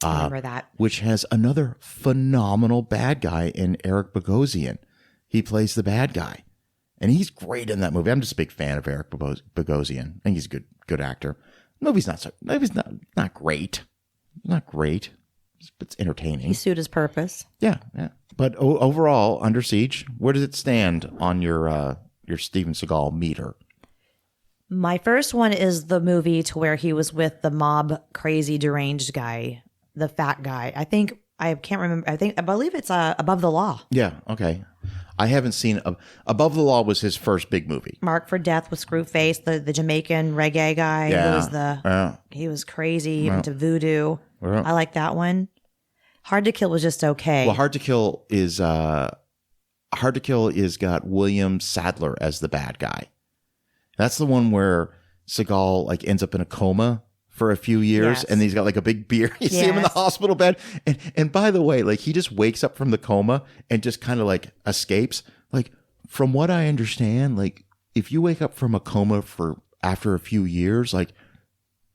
I remember that. Which has another phenomenal bad guy in Eric Bogosian. He plays the bad guy. And he's great in that movie. I'm just a big fan of Eric Bogosian. I think he's a good actor. Movie's not great. Not great. But it's entertaining. He suited his purpose. Yeah. But overall, Under Siege, where does it stand on your Steven Seagal meter? My first one is the movie to where he was with the mob crazy deranged guy, the fat guy. I can't remember. I believe it's Above the Law. Yeah. Okay. I haven't seen Above the Law was his first big movie. Marked for Death with Screwface, the Jamaican reggae guy. Yeah. He was crazy into voodoo. Yeah. I like that one. Hard to Kill was just okay. Well, Hard to Kill is got William Sadler as the bad guy. That's the one where Seagal like ends up in a coma for a few years, and he's got like a big beard. You see him in the hospital bed. And by the way, like he just wakes up from the coma and just kind of like escapes. Like from what I understand, like if you wake up from a coma after a few years, like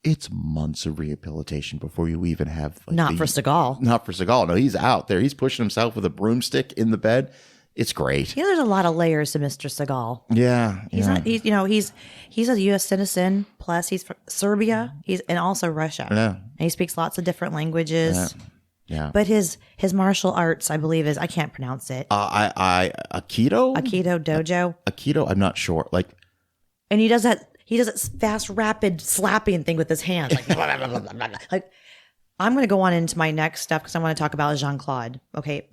it's months of rehabilitation before you even have like, Not for Seagal. Not for Seagal. No, he's out there. He's pushing himself with a broomstick in the bed. It's great. There's a lot of layers to Mr. Seagal. Yeah. He's not, he's a U.S. citizen. Plus, he's from Serbia. And also Russia. Yeah. And he speaks lots of different languages. Yeah. But his martial arts, I believe, is I can't pronounce it. Aikido. Aikido dojo. Aikido. I'm not sure. Like, and he does that fast, rapid slapping thing with his hands. Like, blah, blah, blah, blah, blah. Like, I'm going to go on into my next stuff because I want to talk about Jean-Claude. Okay,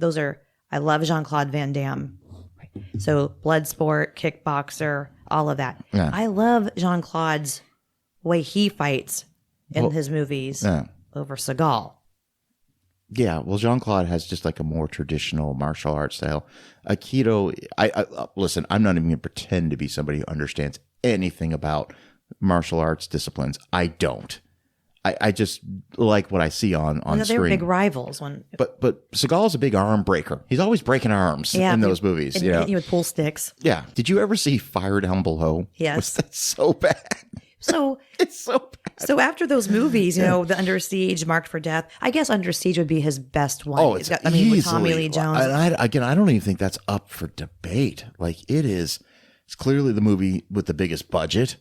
I love Jean-Claude Van Damme. So Bloodsport, Kickboxer, all of that. Yeah. I love Jean-Claude's way he fights in his movies over Seagal. Yeah, well, Jean-Claude has just like a more traditional martial arts style. Aikido, I listen, I'm not even going to pretend to be somebody who understands anything about martial arts disciplines. I don't. I just like what I see on screen. They were big rivals. But Seagal's a big arm breaker. He's always breaking arms in those movies. And hitting you with pool sticks. Yeah. Did you ever see Fire Down Below? Yes. Was that so bad? So it's so bad. So after those movies, the Under Siege, Marked for Death, I guess Under Siege would be his best one. Oh, it's easily, with Tommy Lee Jones. I don't even think that's up for debate. Like it's clearly the movie with the biggest budget.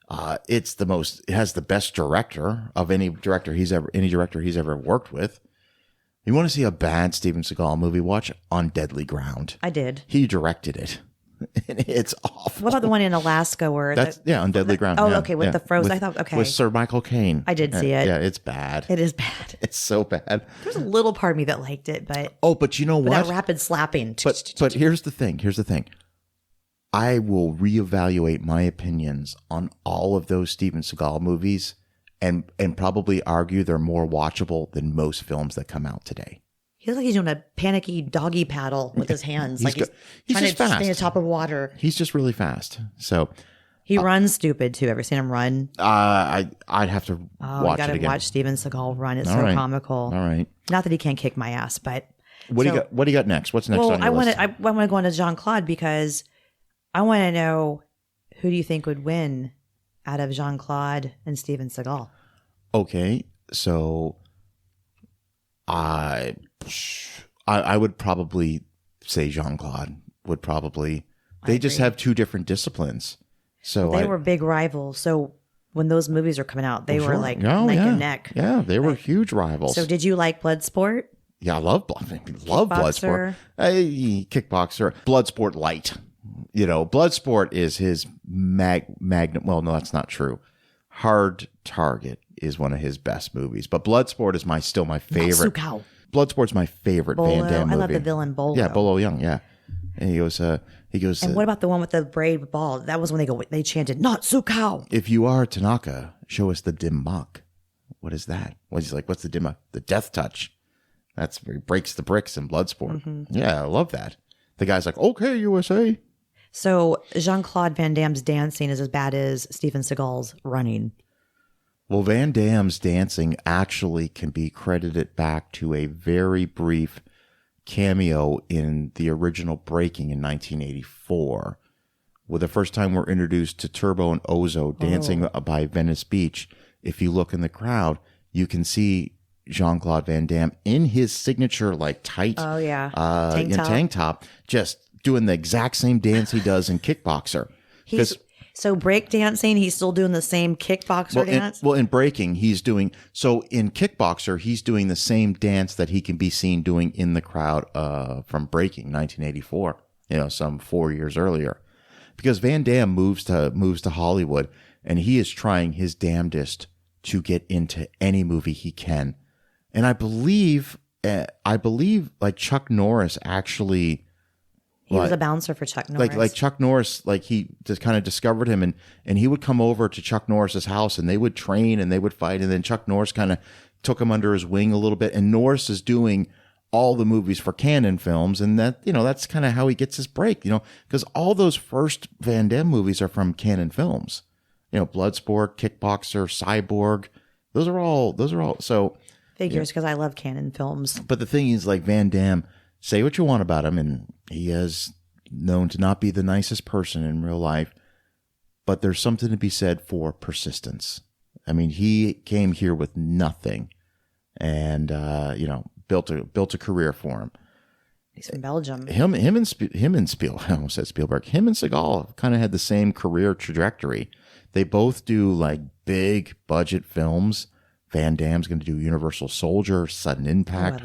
It has the best director of any director he's ever worked with. You want to see a bad Steven Seagal movie? Watch On Deadly Ground. I did. He directed it. And it's awful. What about the one in Alaska where On Deadly Ground? Oh, okay, with the frozen. I thought with Sir Michael Caine. I did see it. Yeah, it's bad. It is bad. It's so bad. There's a little part of me that liked it, but but you know what? That rapid slapping. But here's the thing. I will reevaluate my opinions on all of those Steven Seagal movies and probably argue they're more watchable than most films that come out today. He looks like he's doing a panicky doggy paddle with his hands. He's trying just to fast. stay on top of water. He's just really fast. So he runs stupid too. Ever seen him run? I'd have to watch it again. You gotta watch Steven Seagal run. It's comical. All right. Not that he can't kick my ass, but what do you got next? What's next on your list? I want to go on to Jean-Claude because I want to know who do you think would win out of Jean-Claude and Steven Seagal? Okay, so I would probably say Jean-Claude would probably. They just have two different disciplines. So they were big rivals. So when those movies were coming out, they were like neck and neck. Yeah, they were huge rivals. So did you like Bloodsport? Yeah, I love Bloodsport. Kickboxer, Bloodsport light. Bloodsport is his magnum. Well, no, that's not true. Hard Target is one of his best movies, but Bloodsport is still my favorite. Natsuko. Bloodsport's my favorite Van Damme movie. I love the villain Bolo. Yeah, Bolo Young. Yeah, and he goes. And what about the one with the braid ball? That was when they chanted Natsuko. If you are Tanaka, show us the dim mock. What is that? He's like, what's the dim mock? The death touch. That's where he breaks the bricks in Bloodsport. Mm-hmm. Yeah, I love that. The guy's like, okay, USA. So Jean-Claude Van Damme's dancing is as bad as Steven Seagal's running. Well, Van Damme's dancing actually can be credited back to a very brief cameo in the original Breaking in 1984. With the first time we're introduced to Turbo and Ozo dancing by Venice Beach. If you look in the crowd, you can see Jean-Claude Van Damme in his signature like tight tank top, just doing the exact same dance he does in Kickboxer. So break dancing, he's still doing the same kickboxer dance? In Breaking, in Kickboxer, he's doing the same dance that he can be seen doing in the crowd from Breaking, 1984, some 4 years earlier. Because Van Damme moves to Hollywood, and he is trying his damnedest to get into any movie he can. And I believe like Chuck Norris actually... He was a bouncer for Chuck Norris. Like Chuck Norris, like he just kind of discovered him, and he would come over to Chuck Norris's house, and they would train and they would fight, and then Chuck Norris kind of took him under his wing a little bit, and Norris is doing all the movies for Cannon Films, and that's kind of how he gets his break, because all those first Van Damme movies are from Cannon Films, Bloodsport, Kickboxer, Cyborg, those are all so figures because I love Cannon Films. But the thing is, like Van Damme. Say what you want about him, and he is known to not be the nicest person in real life, but there's something to be said for persistence. I mean, he came here with nothing, and built a career for him. He's from Belgium. Him and Spielberg. I almost said Spielberg. Him and Seagal kind of had the same career trajectory. They both do like big budget films. Van Damme's going to do Universal Soldier, Sudden Impact,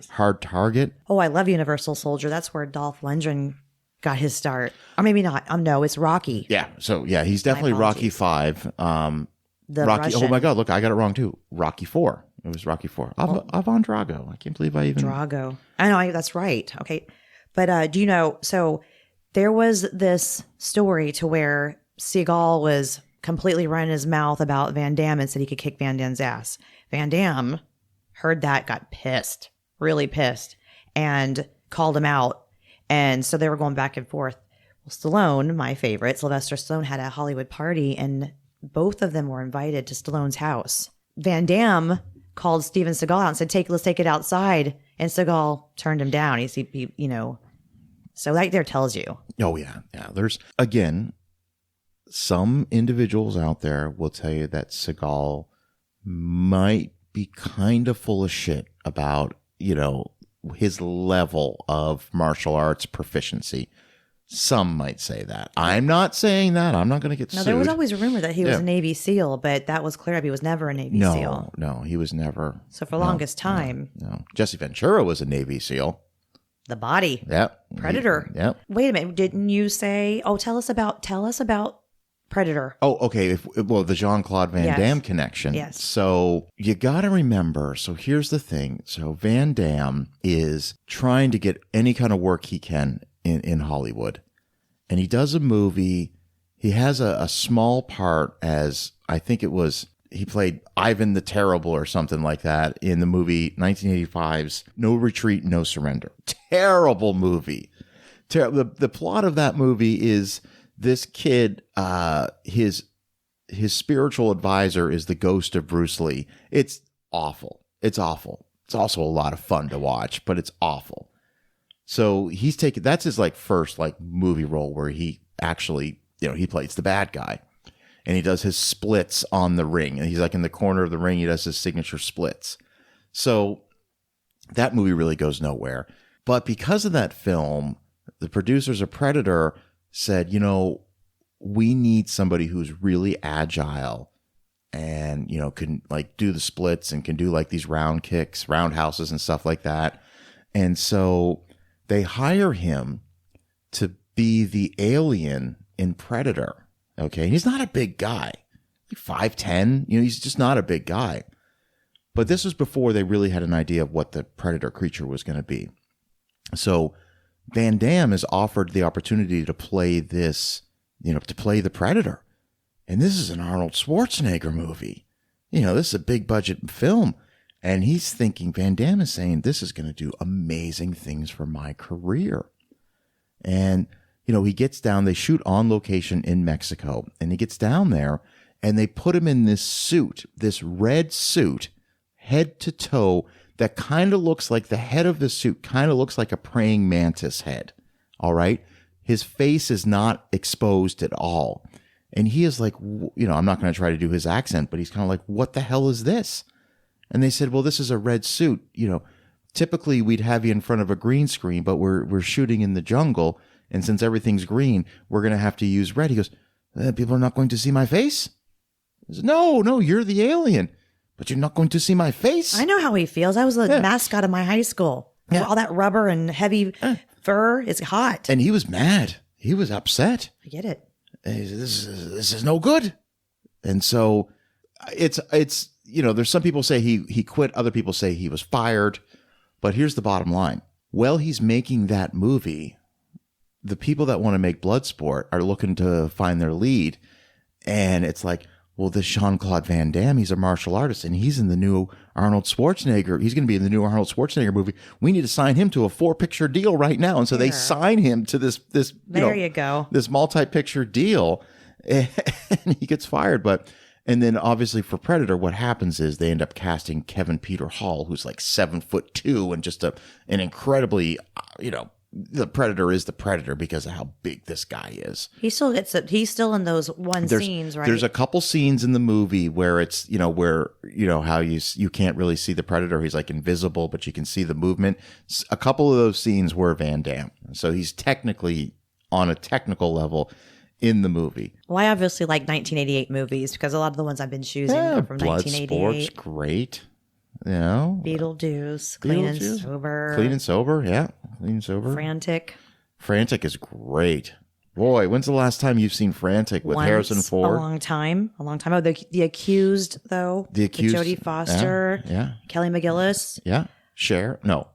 Hard Target. Oh, I love Universal Soldier. That's where Dolph Lundgren got his start. Or maybe not. No, it's Rocky. Yeah. So, yeah, he's definitely Rocky 5. The Rocky. Russian. Oh, my God. Look, I got it wrong, too. Rocky 4. It was Rocky 4. Ivan Drago. I can't believe I even... Drago. I know. That's right. Okay. But do you know... So there was this story to where Seagal was completely running his mouth about Van Damme and said he could kick Van Damme's ass. Van Damme heard that, got pissed, really pissed, and called him out. And so they were going back and forth. Well, Stallone, my favorite, Sylvester Stallone, had a Hollywood party, and both of them were invited to Stallone's house. Van Damme called Steven Seagal out and said, let's take it outside. And Seagal turned him down. So that there tells you. Oh, yeah. Yeah. There's, again... Some individuals out there will tell you that Seagal might be kind of full of shit about, his level of martial arts proficiency. Some might say that. I'm not saying that. I'm not going to get sued. No, there was always a rumor that he was a Navy SEAL, but that was clear up. He was never a Navy SEAL. No, he was never. So for the longest time. No. Jesse Ventura was a Navy SEAL. The Body. Yep. Predator. Yep. Wait a minute. Didn't you say, tell us about Predator. Oh, okay. The Jean-Claude Van Damme connection. Yes. So you got to remember. So here's the thing. So Van Damme is trying to get any kind of work he can in Hollywood. And he does a movie. He has a small part as, I think it was, he played Ivan the Terrible or something like that in the movie 1985's No Retreat, No Surrender. Terrible movie. The plot of that movie is... This kid, his spiritual advisor is the ghost of Bruce Lee. It's awful. It's awful. It's also a lot of fun to watch, but it's awful. So that's his first movie role where he actually, he plays the bad guy, and he does his splits on the ring, and he's in the corner of the ring. He does his signature splits. So that movie really goes nowhere. But because of that film, the producers of Predator said, we need somebody who's really agile and, can do the splits and can do these round kicks, roundhouses and stuff like that. And so they hire him to be the alien in Predator. Okay. He's not a big guy, 5'10", he's just not a big guy. But this was before they really had an idea of what the Predator creature was going to be. So Van Damme is offered the opportunity to play this, to play the Predator. And this is an Arnold Schwarzenegger movie. This is a big budget film. And he's thinking, Van Damme is saying, this is going to do amazing things for my career. And, he gets down, they shoot on location in Mexico, and he gets down there and they put him in this suit, this red suit, head to toe, that kind of looks like the head of the suit kind of looks like a praying mantis head. All right. His face is not exposed at all. And he is like, I'm not going to try to do his accent, but he's kind of like, what the hell is this? And they said, well, this is a red suit. Typically we'd have you in front of a green screen, but we're shooting in the jungle. And since everything's green, we're going to have to use red. He goes, people are not going to see my face? He says, no, you're the alien, but you're not going to see my face. I know how he feels. I was the mascot of my high school. Yeah. All that rubber and heavy fur is hot. And he was mad. He was upset. I get it. He said, this is no good. And so it's there's some people say he quit. Other people say he was fired. But here's the bottom line. While he's making that movie, the people that want to make Bloodsport are looking to find their lead. And it's like, well, this Jean-Claude Van Damme, he's a martial artist, and he's in the new Arnold Schwarzenegger. He's going to be in the new Arnold Schwarzenegger movie. We need to sign him to a 4-picture deal right now. And so they sign him to this there you go. This multi-picture deal, and he gets fired. And then obviously for Predator, what happens is they end up casting Kevin Peter Hall, who's like 7'2" and just an incredibly, the Predator is the Predator because of how big this guy is. He's still in those scenes, right? There's a couple scenes in the movie where it's, how you can't really see the Predator. He's like invisible, but you can see the movement. A couple of those scenes were Van Damme. So he's technically on a technical level in the movie. Well, I obviously like 1988 movies because a lot of the ones I've been choosing are from 1988. Bloodsport's great. Beetlejuice, Clean and Sober. Clean and Sober, yeah. Clean and Sober. Frantic is great. Boy, when's the last time you've seen Frantic with Harrison Ford? A long time. Oh, The Accused, though. The Accused. With Jodie Foster. Yeah. Kelly McGillis. Yeah. Cher. No,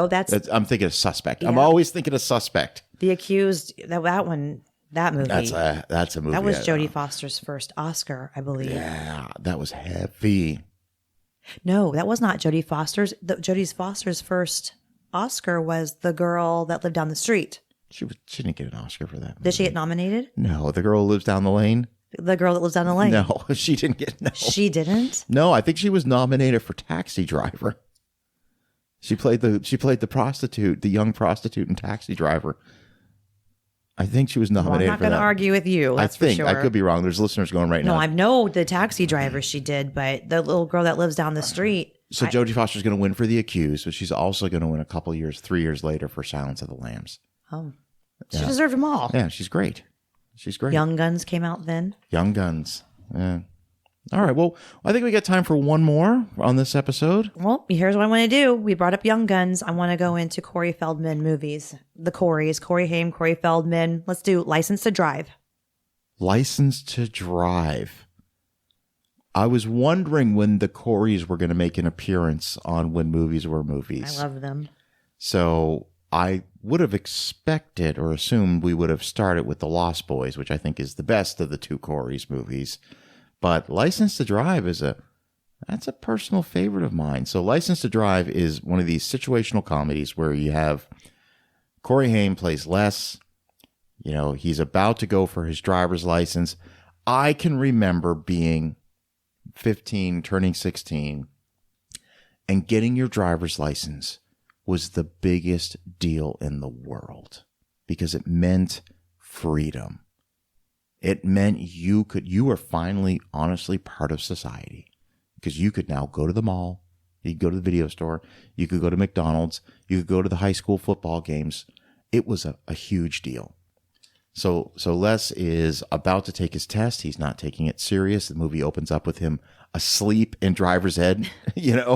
that's I'm thinking of Suspect. Yeah. I'm always thinking of Suspect. The Accused, that one, that movie. That's a movie. That was Jodie Foster's first Oscar, I believe. Yeah, that was heavy. No, that was not Jodie Foster's. Jodie Foster's first Oscar was The Girl That Lived Down the Street. She didn't get an Oscar for that movie. Did she get nominated? No, The Girl Who Lives Down the Lane. The Girl That Lives Down the Lane. No, she didn't get. No, she didn't. No, I think she was nominated for Taxi Driver. She played the prostitute, the young prostitute in Taxi Driver. I think she was nominated. I'm not going to argue with you. That's for sure. I could be wrong. There's listeners going right now. No, I know the Taxi Driver she did, but the little girl that lives down the street. So Jodie Foster's going to win for The Accused, but she's also going to win 3 years later for Silence of the Lambs. Oh, she deserved them all. Yeah, she's great. She's great. Young Guns came out then. Young Guns. Yeah. All right. Well, I think we got time for one more on this episode. Well, here's what I want to do. We brought up Young Guns. I want to go into Corey Feldman movies. The Coreys, Corey Haim, Corey Feldman. Let's do License to Drive. License to Drive. I was wondering when the Coreys were going to make an appearance on When Movies Were Movies. I love them. So I would have expected or assumed we would have started with The Lost Boys, which I think is the best of the two Coreys movies. But License to Drive that's a personal favorite of mine. So License to Drive is one of these situational comedies where you have Corey Haim plays Les. He's about to go for his driver's license. I can remember being 15, turning 16, and getting your driver's license was the biggest deal in the world because it meant freedom. It meant you were finally honestly part of society because you could now go to the mall, you could go to the video store, you could go to McDonald's, you could go to the high school football games. It was a huge deal. So Les is about to take his test. He's not taking it serious. The movie opens up with him asleep in driver's ed,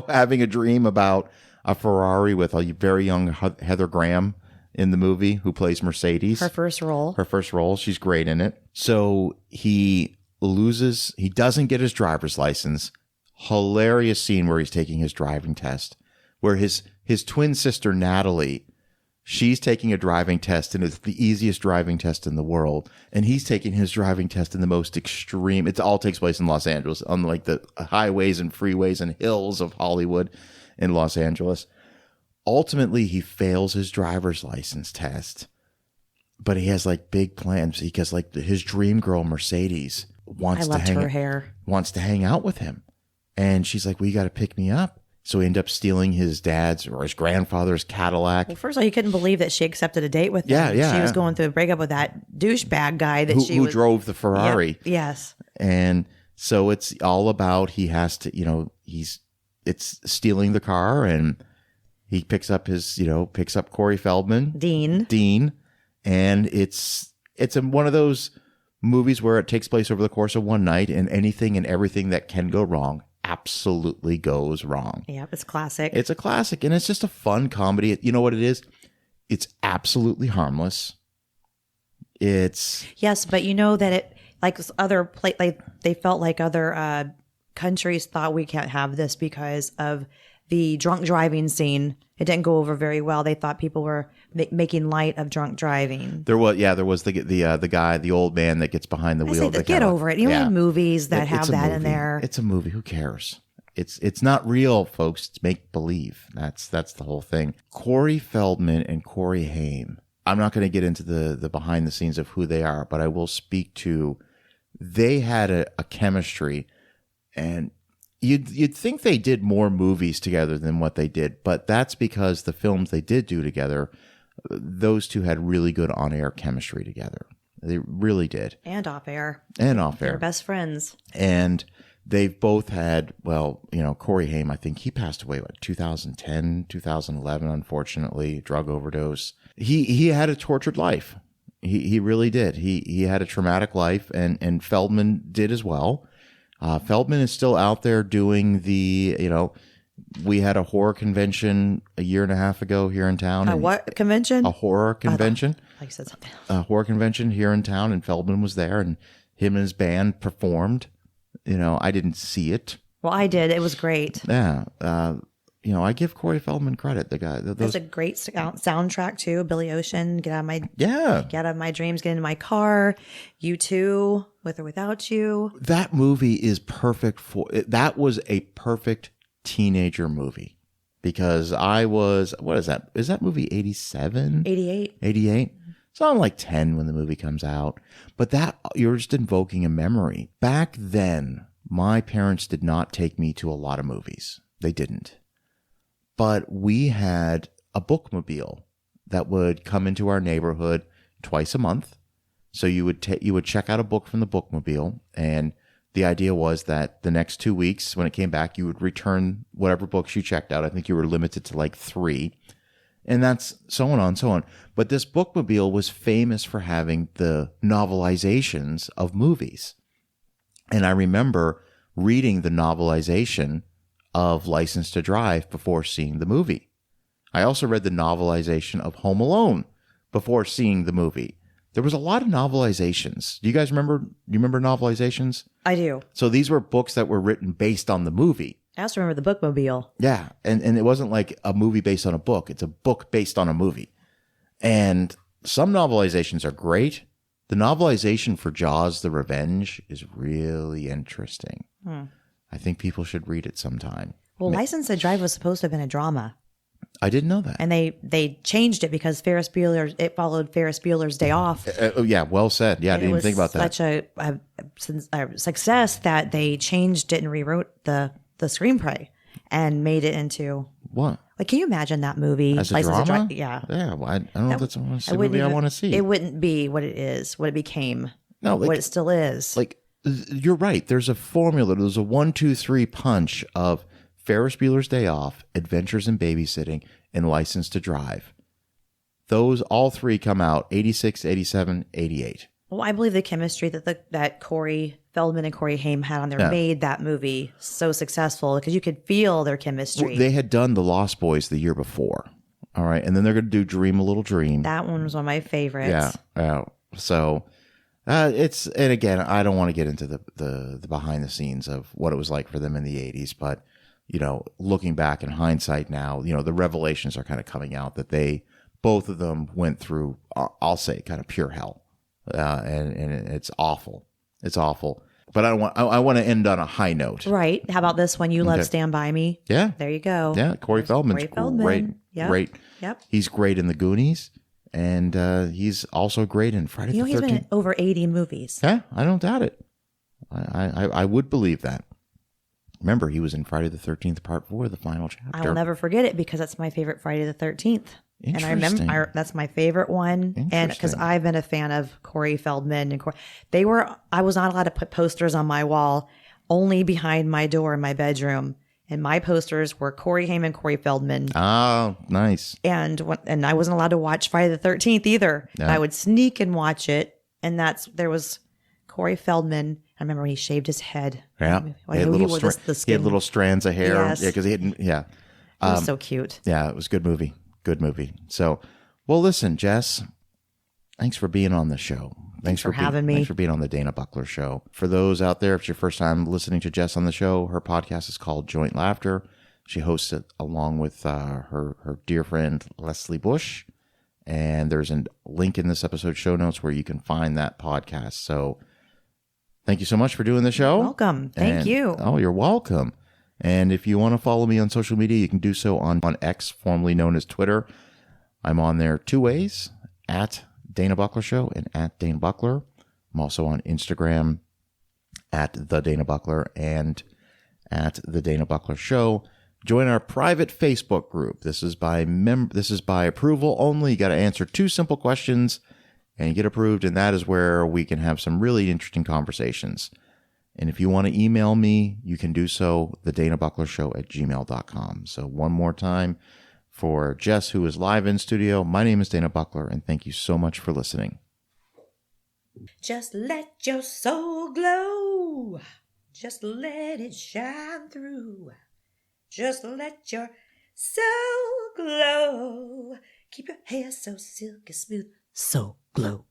having a dream about a Ferrari with a very young Heather Graham in the movie who plays Mercedes. Her first role. She's great in it. So he doesn't get his driver's license. Hilarious scene where he's taking his driving test, where his twin sister, Natalie, she's taking a driving test and it's the easiest driving test in the world. And he's taking his driving test in the most extreme. It all takes place in Los Angeles on like the highways and freeways and hills of Hollywood in Los Angeles. Ultimately, he fails his driver's license test but he has like big plans because like his dream girl, Mercedes, I loved her hair. wants to hang out with him. And she's like, well, you got to pick me up. So he ended up stealing his dad's or his grandfather's Cadillac. Well, first of all, you couldn't believe that she accepted a date with him. Yeah. She was going through a breakup with that douchebag guy that who drove the Ferrari. Yep, yes. And so it's all about, he has to, it's stealing the car, and he picks up Corey Feldman. Dean. And it's one of those movies where it takes place over the course of one night, and anything and everything that can go wrong absolutely goes wrong. Yeah, it's classic. It's a classic, and it's just a fun comedy. You know what it is? It's absolutely harmless. Yes, but you know that it like they felt like other countries thought we can't have this because of the drunk driving scene. It didn't go over very well. They thought people were making light of drunk driving. There was the guy, the old man that gets behind the wheel. Get over it. You know, movies that have that in there. It's a movie. Who cares? It's not real, folks. It's make believe. That's the whole thing. Corey Feldman and Corey Haim. I'm not going to get into the behind the scenes of who they are, but I will speak to. They had a chemistry, and you'd think they did more movies together than what they did, but that's because the films they did do together, those two had really good on-air chemistry together. They really did. And off-air. They're best friends. And they've both had, Corey Haim, I think he passed away, 2010, 2011, unfortunately, drug overdose. He had a tortured life. He really did. He had a traumatic life, and Feldman did as well. Feldman is still out there doing we had a horror convention a year and a half ago here in town. What convention? A horror convention. Like you said something else. A horror convention here in town, and Feldman was there, and him and his band performed. I didn't see it. Well, I did. It was great. Yeah. I give Corey Feldman credit. The guy. There's a great soundtrack too. Billy Ocean, Get Out of My Dreams, Get Into My Car. You Too, With or Without You. That movie is perfect that was a perfect teenager movie, because I was, what is that? Is that movie 87? 88. 88? So I'm like 10 when the movie comes out. But you're just invoking a memory. Back then, my parents did not take me to a lot of movies. They didn't. But we had a bookmobile that would come into our neighborhood twice a month. So you would check out a book from the bookmobile, and the idea was that the next 2 weeks, when it came back, you would return whatever books you checked out. I think you were limited to like 3, and that's so on and so on. But this bookmobile was famous for having the novelizations of movies, and I remember reading the novelization of License to Drive before seeing the movie. I also read the novelization of Home Alone before seeing the movie. There was a lot of novelizations. Do you guys remember? Do you remember novelizations? I do. So these were books that were written based on the movie. I also remember the bookmobile. Yeah, and it wasn't like a movie based on a book. It's a book based on a movie. And some novelizations are great. The novelization for Jaws: The Revenge is really interesting. I think people should read it sometime. Well, License to Drive was supposed to have been a drama. I didn't know that. And they changed it because it followed Ferris Bueller's Day Off. Yeah, well said. Yeah, I didn't even think about that. Such a success that they changed it and rewrote the screenplay and made it into... What? Like, can you imagine that movie? As a drama? Yeah. Yeah, well, I don't know if that's a movie I want to see. It wouldn't be what it is, what it became, no, like, what it still is. Like, you're right. There's a formula. There's a 1, 2, 3 punch of Ferris Bueller's Day Off, Adventures in Babysitting, and License to Drive. Those all 3 come out 86, 87, 88. Well, I believe the chemistry that Corey Feldman and Corey Haim had on there made that movie so successful because you could feel their chemistry. Well, they had done The Lost Boys the year before. All right. And then they're going to do Dream a Little Dream. That one was one of my favorites. Yeah. So and again, I don't want to get into the behind the scenes of what it was like for them in the 80s, but looking back in hindsight now, the revelations are kind of coming out that both of them went through, I'll say, kind of pure hell. And it's awful. It's awful. But I want to end on a high note. Right. How about this one? You Love Stand By Me. Yeah. There you go. Yeah. Corey Feldman's great. Yep. Great. Yep. He's great in The Goonies. And he's also great in Friday the 13th. He's been in over 80 movies. Yeah, I don't doubt it. I would believe that. Remember, he was in Friday the 13th, Part 4, the final chapter. I will never forget it because that's my favorite Friday the 13th. And I remember that's my favorite one. And because I've been a fan of Corey Feldman and I was not allowed to put posters on my wall, only behind my door in my bedroom. And my posters were Corey Haim and Corey Feldman. Oh, nice. And I wasn't allowed to watch Friday the 13th either. No. I would sneak and watch it. And there was Corey Feldman. I remember when he shaved his head. Yeah. He had little strands of hair. Yes. Yeah, because he hadn't, yeah. It was so cute. Yeah, it was a good movie. Good movie. So, well, listen, Jess, thanks for being on the show. Thanks for having me. Thanks for being on the Dana Buckler Show. For those out there, if it's your first time listening to Jess on the show, her podcast is called Joint Laughter. She hosts it along with her dear friend, Leslie Bush. And there's a link in this episode show notes where you can find that podcast. So thank you so much for doing the show. You're welcome. Thank you. Oh, you're welcome. And if you want to follow me on social media, you can do so on X, formerly known as Twitter. I'm on there 2 ways, at Dana Buckler Show and at Dana Buckler. I'm also on Instagram at The Dana Buckler and at The Dana Buckler Show. Join our private Facebook group. This is by approval only. You got to answer 2 simple questions and you get approved. And that is where we can have some really interesting conversations. And if you want to email me, you can do so, thedanabucklershow@gmail.com. So one more time for Jess, who is live in studio, my name is Dana Buckler, and thank you so much for listening. Just let your soul glow. Just let it shine through. Just let your soul glow. Keep your hair so silky smooth. So glow.